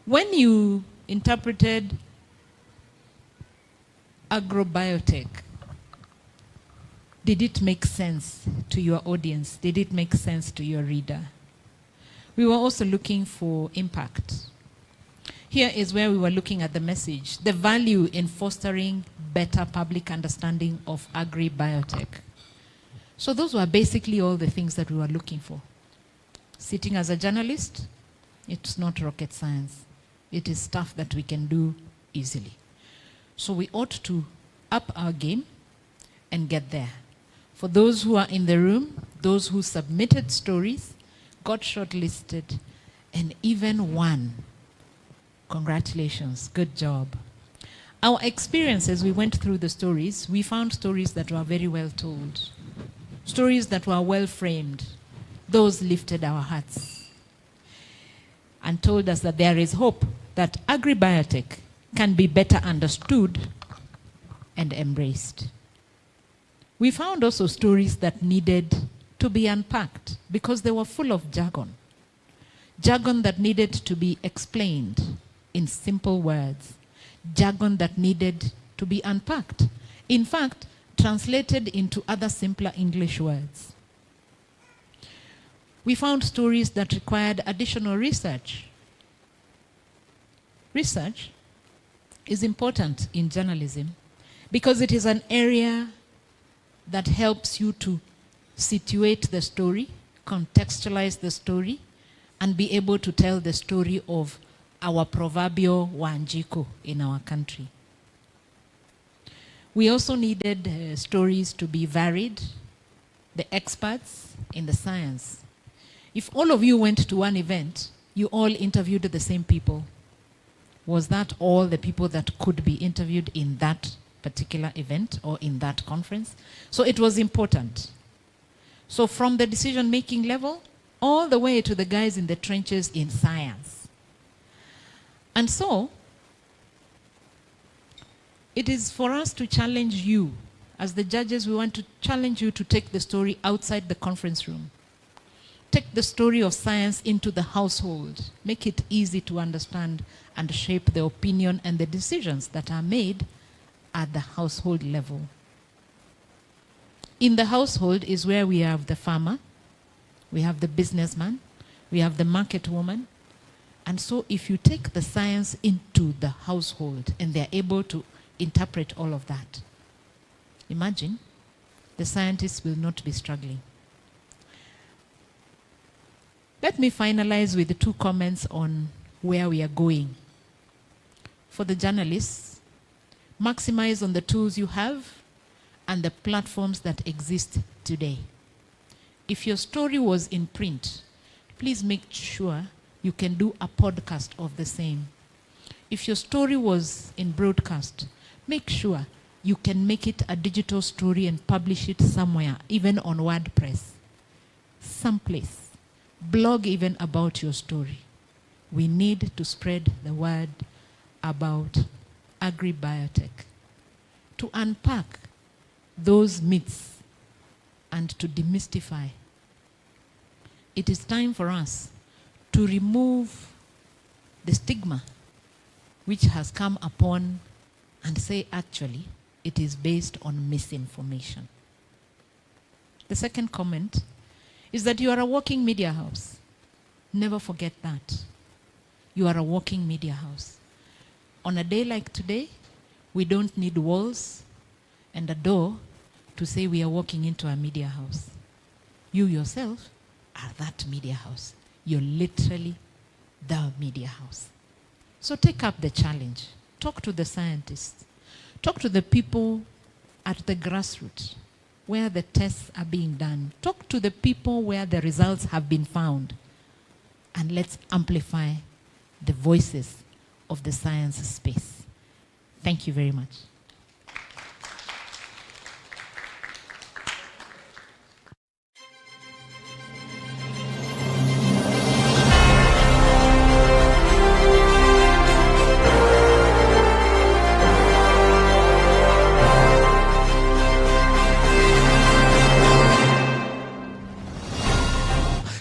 [SPEAKER 6] When you interpreted agrobiotech, did it make sense to your audience? Did it make sense to your reader? We were also looking for impact. Here is where we were looking at the message, the value in fostering better public understanding of agri-biotech. So those were basically all the things that we were looking for. Sitting as a journalist, it's not rocket science. It is stuff that we can do easily. So we ought to up our game and get there. For those who are in the room, those who submitted stories, got shortlisted, and even won. Congratulations, good job. Our experiences, we went through the stories, we found stories that were very well told, stories that were well framed. Those lifted our hearts and told us that there is hope that agri-biotech can be better understood and embraced. We found also stories that needed to be unpacked because they were full of jargon. Jargon that needed to be explained in simple words. Jargon that needed to be unpacked. In fact, translated into other simpler English words. We found stories that required additional research. Research is important in journalism because it is an area that helps you to situate the story, contextualize the story, and be able to tell the story of our proverbial Wanjiku in our country. We also needed stories to be varied, the experts in the science. If all of you went to one event, you all interviewed the same people. Was that all the people that could be interviewed in that particular event or in that conference? So it was important. So from the decision-making level, all the way to the guys in the trenches in science. And so, it is for us to challenge you. As the judges, we want to challenge you to take the story outside the conference room. Take the story of science into the household. Make it easy to understand and shape the opinion and the decisions that are made at the household level. In the household is where we have the farmer, we have the businessman, we have the market woman. And so if you take the science into the household and they're able to interpret all of that, imagine the scientists will not be struggling. Let me finalize with the 2 comments on where we are going. For the journalists, maximize on the tools you have and the platforms that exist today. If your story was in print, please make sure you can do a podcast of the same. If your story was in broadcast, make sure you can make it a digital story and publish it somewhere, even on WordPress, someplace. Blog even about your story. We need to spread the word about agri-biotech, to unpack those myths and to demystify. It is time for us to remove the stigma which has come upon and say actually it is based on misinformation. The second comment is that you are a walking media house. Never forget that. You are a walking media house. On a day like today, we don't need walls and a door to say we are walking into a media house. You yourself are that media house. You're literally the media house. So take up the challenge. Talk to the scientists. Talk to the people at the grassroots where the tests are being done. Talk to the people where the results have been found. And let's amplify the voices of the science space. Thank you very much.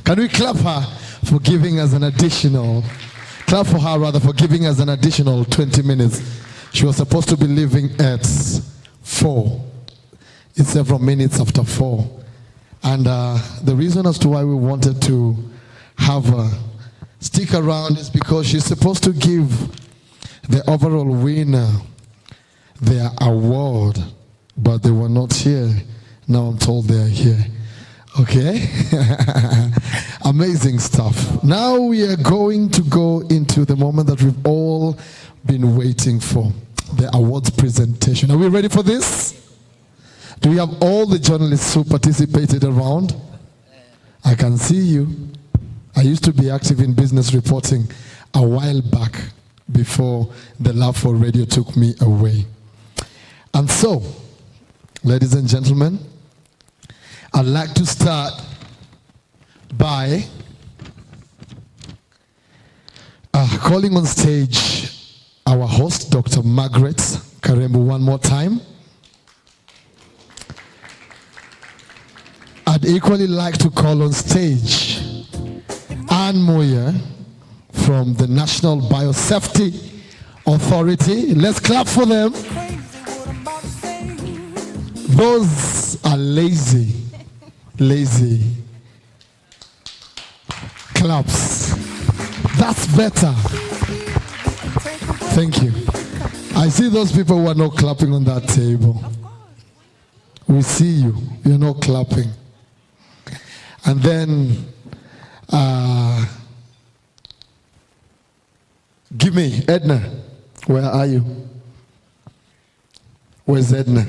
[SPEAKER 1] Can we clap her for giving us an additional, clap for her rather for giving us an additional 20 minutes. She was supposed to be leaving at 4. It's several minutes after 4. And the reason as to why we wanted to have her stick around is because she's supposed to give the overall winner their award, but they were not here. Now I'm told they're here. Okay? Amazing stuff. Now we are going to go into the moment that we've all been waiting for, the awards presentation. Are we ready for this? Do we have all the journalists who participated around? I can see you. I used to be active in business reporting a while back before the love for radio took me away. And so, ladies and gentlemen, I'd like to start by calling on stage our host, Dr. Margaret Karembu, one more time. I'd equally like to call on stage Anne Moyer from the National Biosafety Authority. Let's clap for them. Those are lazy claps. That's better. Thank you. I see those people who are not clapping on that table. We see you. You're not clapping. And then, give me Edna. Where are you? Where's Edna?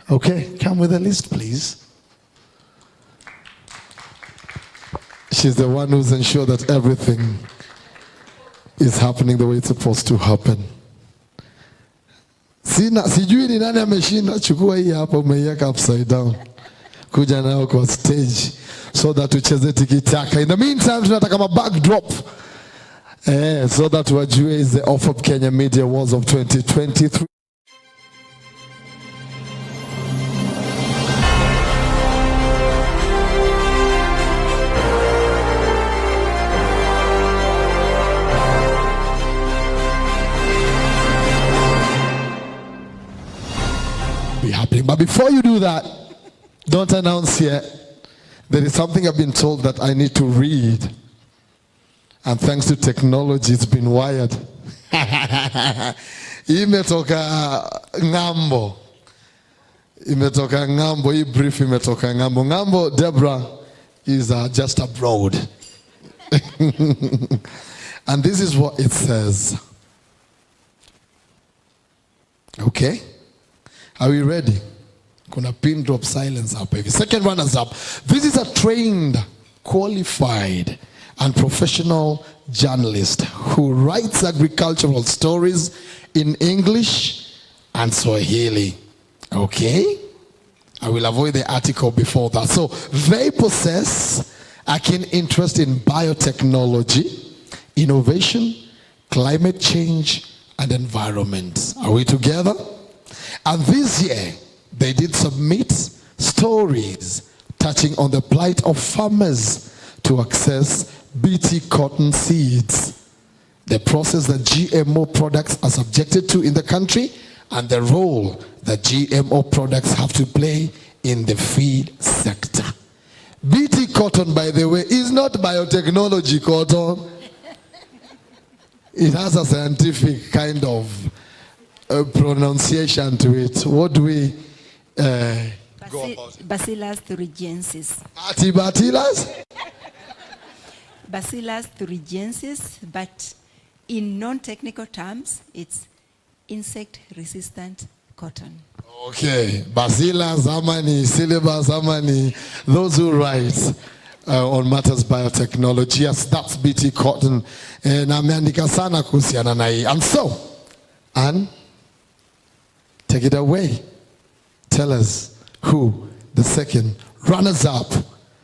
[SPEAKER 1] Okay, come with a list, please. She's the one who's ensured that everything is happening the way it's supposed to happen. Sijui ni nani ameshinda, chukua hii hapa umeiweka upside down. Kuja nao kwa stage so that tucheze tiki-taka. In the meantime, tunataka ma backdrop. So that wajue is the OFAB Kenya Media Awards of 2023. Be happening. But before you do that, don't announce yet. There is something I've been told that I need to read. And thanks to technology, it's been wired. Imetoka ngambo. Imetoka ngambo. Hii brief imetoka ngambo. Ngambo, Deborah, is just abroad. And this is what it says. Okay? Are we ready? Kuna pin drop silence up. Second runners up. This is a trained, qualified, and professional journalist who writes agricultural stories in English and Swahili. Okay? I will avoid the article before that. So they possess a keen interest in biotechnology, innovation, climate change, and environment. Are we together? And this year, they did submit stories touching on the plight of farmers to access BT cotton seeds, the process that GMO products are subjected to in the country, and the role that GMO products have to play in the feed sector. BT cotton, by the way, is not biotechnology cotton. It has a scientific kind of pronunciation to it. What do we go about?
[SPEAKER 2] Bacillus thuringiensis.
[SPEAKER 1] Bacillus?
[SPEAKER 2] Bacillus thuringiensis, but in non-technical terms, it's insect-resistant cotton.
[SPEAKER 1] Okay, Bacillus, Amani, syllabus, Amani, those who write on matters biotechnology. Yes, that's BT cotton. And so, Anne, take it away. Tell us who the second runners-up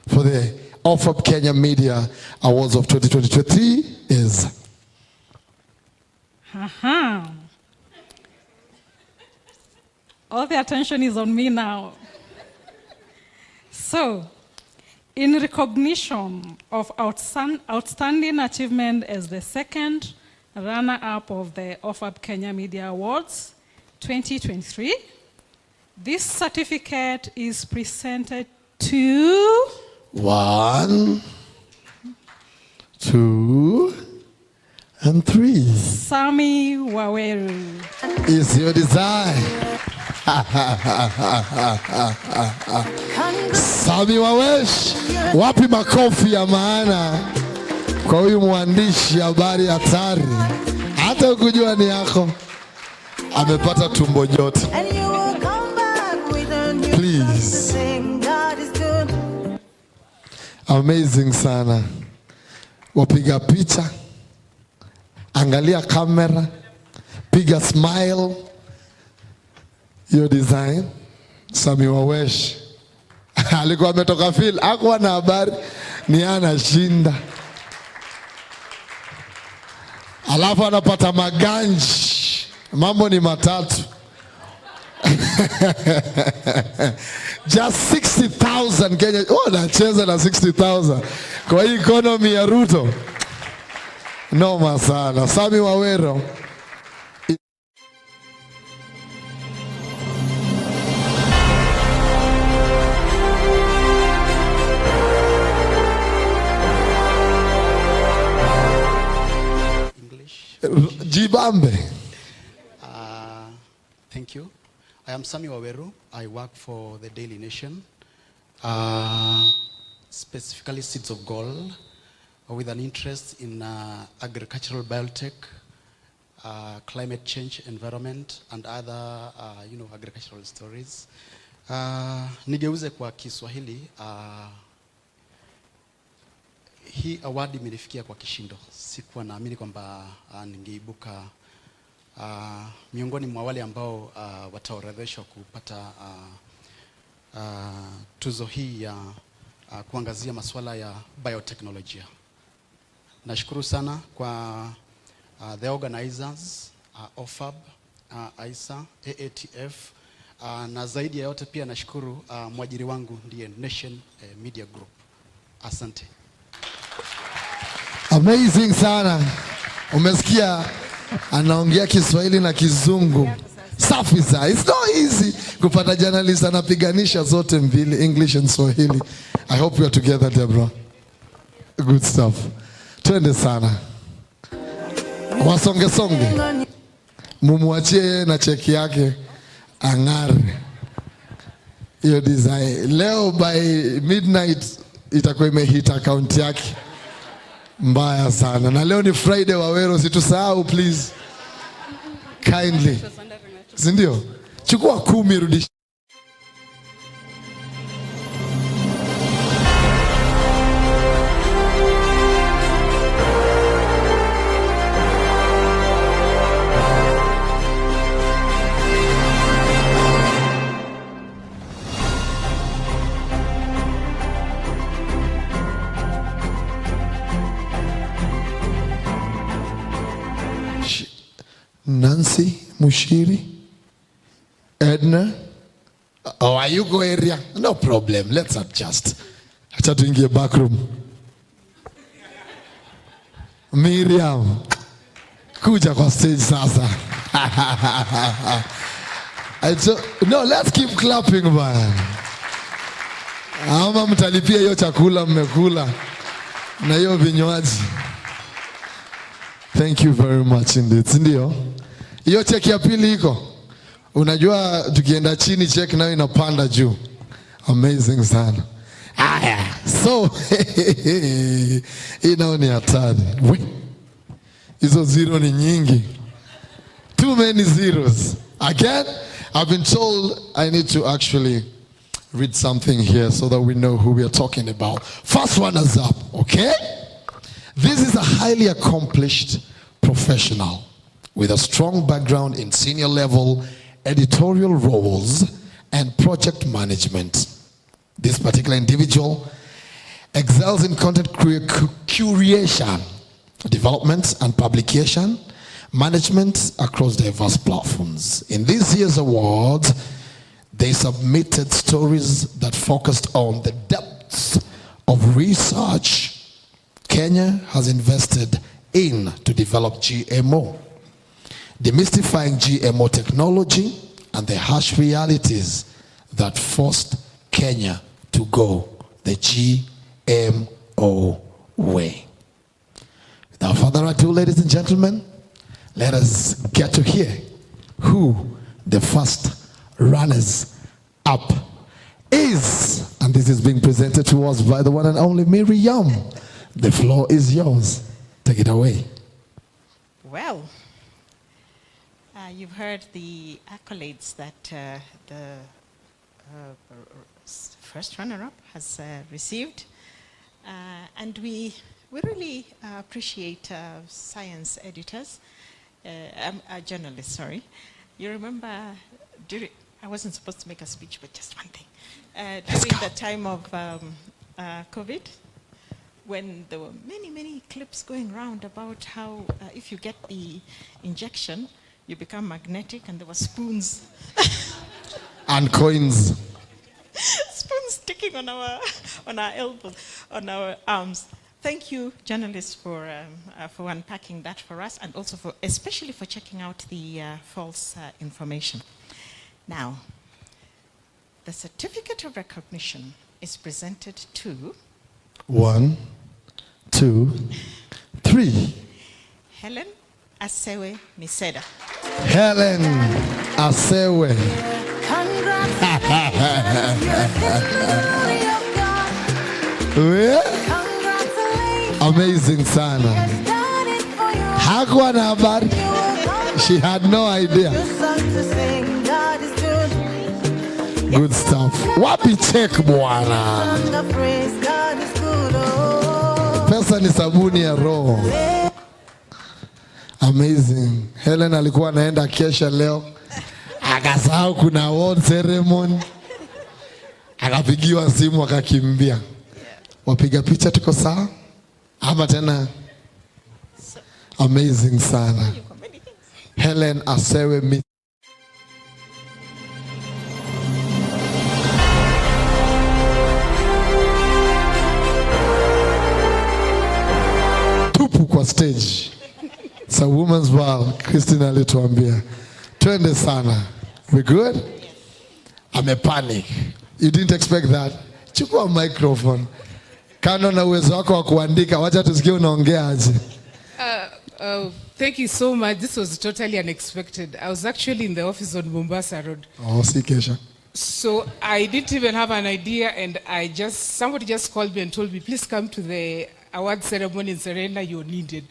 [SPEAKER 1] for the OFAB Kenya Media Awards of 2023 is.
[SPEAKER 3] All the attention is on me now. So, In recognition of outstanding achievement as the second runner-up of the OFAB Kenya Media Awards 2023, this certificate is presented to
[SPEAKER 1] 1, 2, and 3.
[SPEAKER 3] Sami Waweru.
[SPEAKER 1] Is your design. Sami Wawesh, wapi makofi ya maana kwa huyu mwandishi habari hatari, hata ukujua ni yako, amepata tumbo joto. Please. Amazing sana. Wapiga picha, angalia kamera, piga smile. Your design, Sami Wawesh. Alikuwa ametoka fil, hakuwa na habari, ni anashinda. Alafu anapata maganji. Mambo ni matatu. Just 60,000 Kenya. Oh, nacheza na 60,000. Kwa hii economy ya Ruto. Noma sana. Sami Waweru. Jibambe.
[SPEAKER 7] Thank you. I am Sami Waweru. I work for the Daily Nation, specifically Seeds of Gold, with an interest in agricultural biotech, climate change, environment, and other agricultural stories. Nigeuze kwa Kiswahili. Hii award imenifikia kwa kishindo. Sikuwa naamini kwamba ningeibuka miongoni mwa wale ambao wataorodheshwa kupata tuzo hii ya kuangazia masuala ya biotechnology. Nashukuru sana kwa the organizers, OFAB, ISA, AATF, na zaidi ya yote pia nashukuru mwajiri wangu ndiye Nation Media Group. Asante.
[SPEAKER 1] Amazing sana. Umesikia anaongea Kiswahili na Kizungu. Safi sana. It's not easy kupata journalist anapiganisha zote mbili, English and Swahili. I hope we are together, Deborah. Good stuff. Twende sana. Wasonge songe. Mumuachie na cheki yake ang'are. Hiyo design. Leo by midnight itakuwa imehit account yake. Mbaya sana. Na leo ni Friday, Waweru, situsahau please. Kindly. Sindio? Chukua 10 rudisha. Nancy Mushiri, Edna. Oh, are you go area? No problem. Let's adjust. Acha tuingie back room. Miriam, kuja kwa stage sasa. No, let's keep clapping man. Ama mtalipia hiyo chakula mmekula na hiyo vinywaji. Thank you very much indeed. Ndio. Hiyo check ya pili iko. Unajua tukienda chini check nayo inapanda juu. Amazing sana. Aya. So inao ni hatari. Hizo zero ni nyingi. Too many zeros. Again, I've been told I need to actually read something here so that we know who we are talking about. First one is up, okay? This is a highly accomplished professional with a strong background in senior level editorial roles and project management. This particular individual excels in content curation, development and publication management across diverse platforms. In this year's awards, they submitted stories that focused on the depths of research Kenya has invested in to develop GMO, demystifying GMO technology and the harsh realities that forced Kenya to go the GMO way. Without further ado, ladies and gentlemen, let us get to hear who the first runners-up is. And this is being presented to us by the one and only Miriam. The floor is yours. Take it away.
[SPEAKER 8] Well, you've heard the accolades that the first runner-up has received. And we really appreciate science editors, journalists, sorry. You remember, I wasn't supposed to make a speech, but just one thing. During the time of COVID, when there were many clips going around about how if you get the injection, you become magnetic, and there were spoons.
[SPEAKER 1] And coins.
[SPEAKER 8] Spoons sticking on our elbows, on our arms. Thank you, journalists, for unpacking that for us, and also especially for checking out the false information. Now, the certificate of recognition is presented to
[SPEAKER 1] 1, 2, 3.
[SPEAKER 8] Helen Asewe Miseda.
[SPEAKER 1] Helen Asewe. Amazing sana. Hakuwa na habari. She had no idea. Good stuff. Wapi check bwana. Pesa ni sabuni ya roho. Amazing. Helen alikuwa anaenda kesha leo. Akasahau kuna award ceremony. Akapigiwa simu akakimbia. Wapiga picha tuko sawa? Ama tena? Amazing sana. Helen Asewe Miseda. Tupu kwa stage. It's a woman's ball. Christina alituambia. Twende sana. We good? I'm a panic. You didn't expect that? Chukua microphone. Kando na uwezo wako wa kuandika, wacha tusikie unaongea aje.
[SPEAKER 9] Thank you so much. This was totally unexpected. I was actually in the office on Mombasa Road.
[SPEAKER 1] Oh, see Kesha.
[SPEAKER 9] So I didn't even have an idea, and somebody just called me and told me, please come to the award ceremony in Serena, you're needed.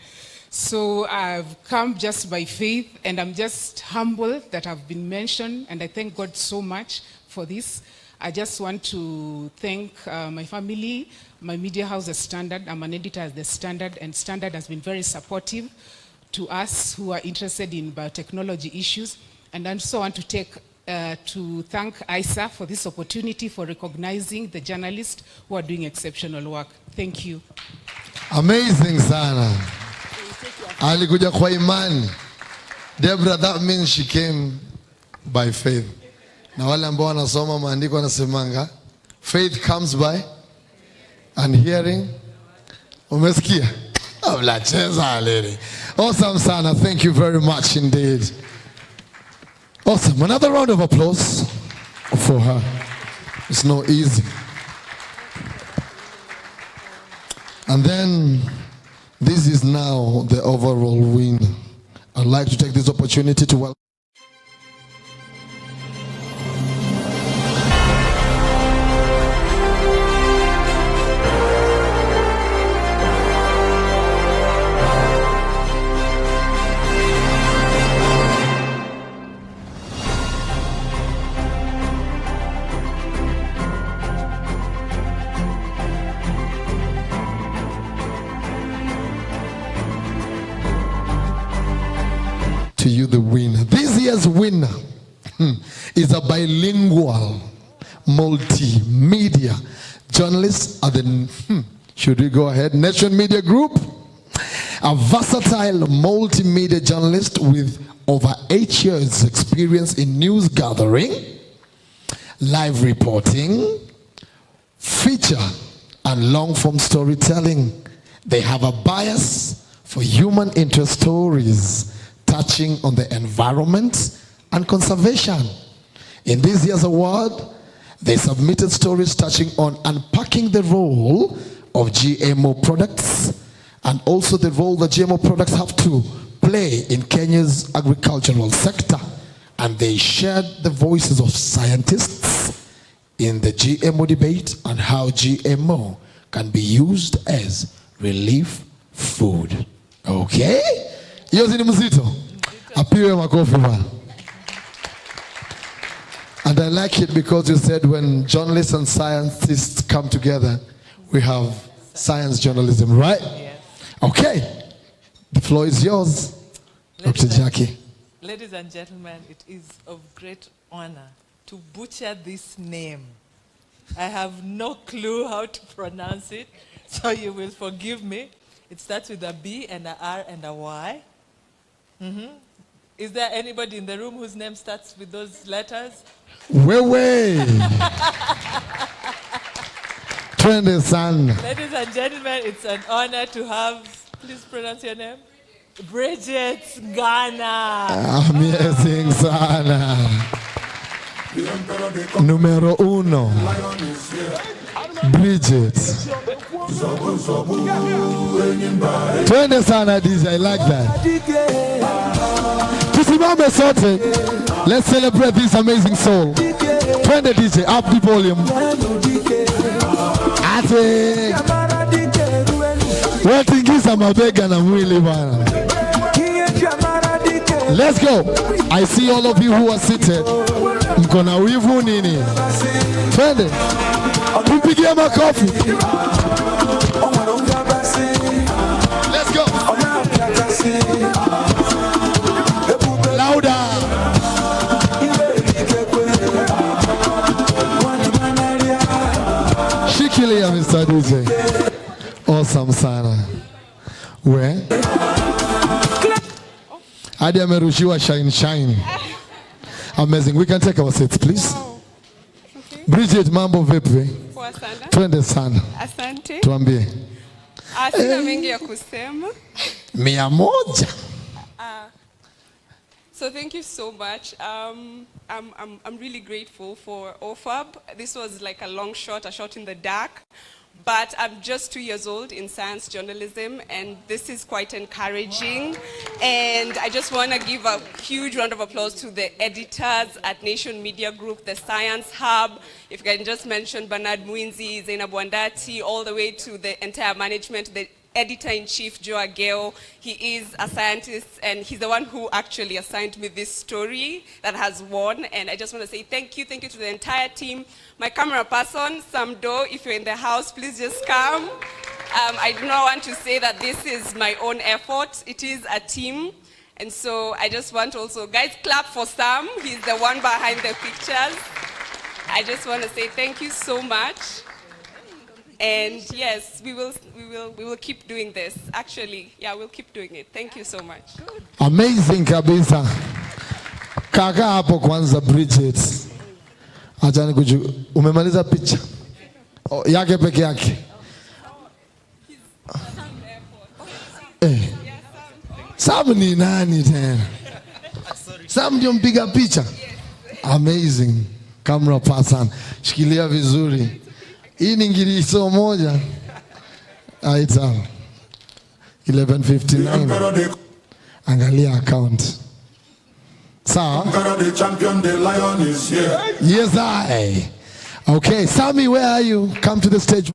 [SPEAKER 9] So I've come just by faith, and I'm just humbled that I've been mentioned, and I thank God so much for this. I just want to thank my family, my media house, The Standard. I'm an editor at The Standard, and Standard has been very supportive to us who are interested in biotechnology issues. And I also want to thank ISA for this opportunity for recognizing the journalists who are doing exceptional work. Thank you.
[SPEAKER 1] Amazing sana. Alikuja kwa imani. Deborah, that means she came by faith. Na wale ambao wanasoma maandiko wanasemanga faith comes by and hearing. Umesikia? Mlacheza lele. Awesome sana. Thank you very much indeed. Awesome. Another round of applause for her. It's not easy. And then this is now the overall winner. I'd like to take this opportunity to welcome to you the winner. This year's winner is a bilingual, multimedia journalist at the, should we go ahead, Nation Media Group? A versatile multimedia journalist with over 8 years experience in news gathering, live reporting, feature and long-form storytelling. They have a bias for human interest stories touching on the environment and conservation. In this year's award, they submitted stories touching on unpacking the role of GMO products and also the role that GMO products have to play in Kenya's agricultural sector. And they shared the voices of scientists in the GMO debate on how GMO can be used as relief food. Okay? Yozi ni mzito. Apiwe makofi man. And I like it because you said when journalists and scientists come together, we have science journalism, right?
[SPEAKER 5] Yes.
[SPEAKER 1] Okay. The floor is yours, Dr. Jackie.
[SPEAKER 5] Ladies and gentlemen, it is of great honor to butcher this name. I have no clue how to pronounce it, so you will forgive me. It starts with a B and a R and a Y. Is there anybody in the room whose name starts with those letters?
[SPEAKER 1] Wewe. Twende sana.
[SPEAKER 5] Ladies and gentlemen, it's an honor to have, please pronounce your name, Bridget Ghana.
[SPEAKER 1] Amazing sana. Numero uno. Bridget. Twende sana DJ, I like that. Tusimame sote. Let's celebrate this amazing soul. Twende DJ, up the volume. Ate. Watingiza mabega na mwili bana. Let's go. I see all of you who are seated. Mkona wivu nini? Twende. Mpigie makofi. Let's go. Louder. Shikilia Mr. DJ. Awesome sana. We? Hadi amerushiwa shine. Amazing. We can take our seats, please.
[SPEAKER 10] Okay.
[SPEAKER 1] Bridget, mambo vipi?
[SPEAKER 10] Poa sana.
[SPEAKER 1] Twende sana.
[SPEAKER 10] Asante.
[SPEAKER 1] Tuambie.
[SPEAKER 10] Sina mengi ya kusema.
[SPEAKER 1] 100.
[SPEAKER 10] So thank you so much. I'm really grateful for OFAB. This was like a long shot, a shot in the dark. But I'm just 2 years old in science journalism, and this is quite encouraging. And I just want to give a huge round of applause to the editors at Nation Media Group, the Science Hub. If I can just mention Bernard Mwinzi, Zainab Wandati, all the way to the entire management, the editor-in-chief, Joe Ageo. He is a scientist, and he's the one who actually assigned me this story that has won. And I just want to say thank you to the entire team. My camera person, Sam Doe, if you're in the house, please just come. I do not want to say that this is my own effort. It is a team. And so I just want also, guys, clap for Sam. He's the one behind the pictures. I just want to say thank you so much. And yes, we will keep doing this. Actually, yeah, we'll keep doing it. Thank you so much. Good.
[SPEAKER 1] Amazing kabisa. Kaka hapo kwanza Bridget. Acha nikuju. Umemaliza picha? Oh, yake peke yake. Sam ni nani tena? Sam ndio mpiga picha. Amazing. Camera person. Shikilia vizuri. Hii ni ngiriso moja. Aita 11:59. Angalia account. Sawa?
[SPEAKER 11] The champion, the lion is here.
[SPEAKER 1] Yes, I. Okay, Sammy, where are you? Come to the stage.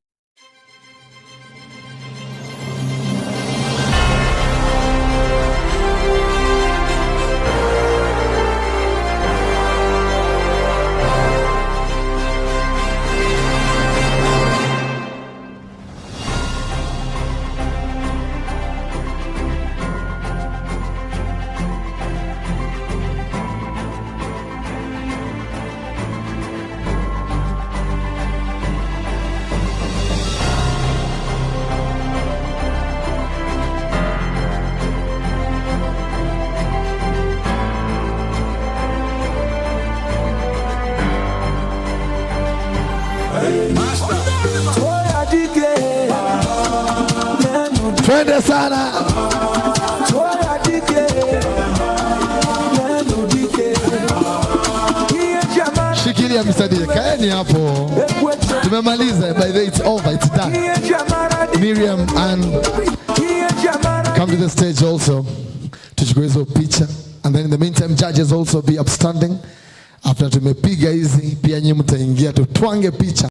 [SPEAKER 11] Toya dike
[SPEAKER 1] Twende sana. Shikilia msadie, kaeni hapo. Tumemaliza, by the way it's over, it's done. Miriam and come to the stage also. Tuchukue hizo picha. And then in the meantime, judges also be upstanding. After tumepiga hizi, pia nyinyi mtaingia tutwange picha.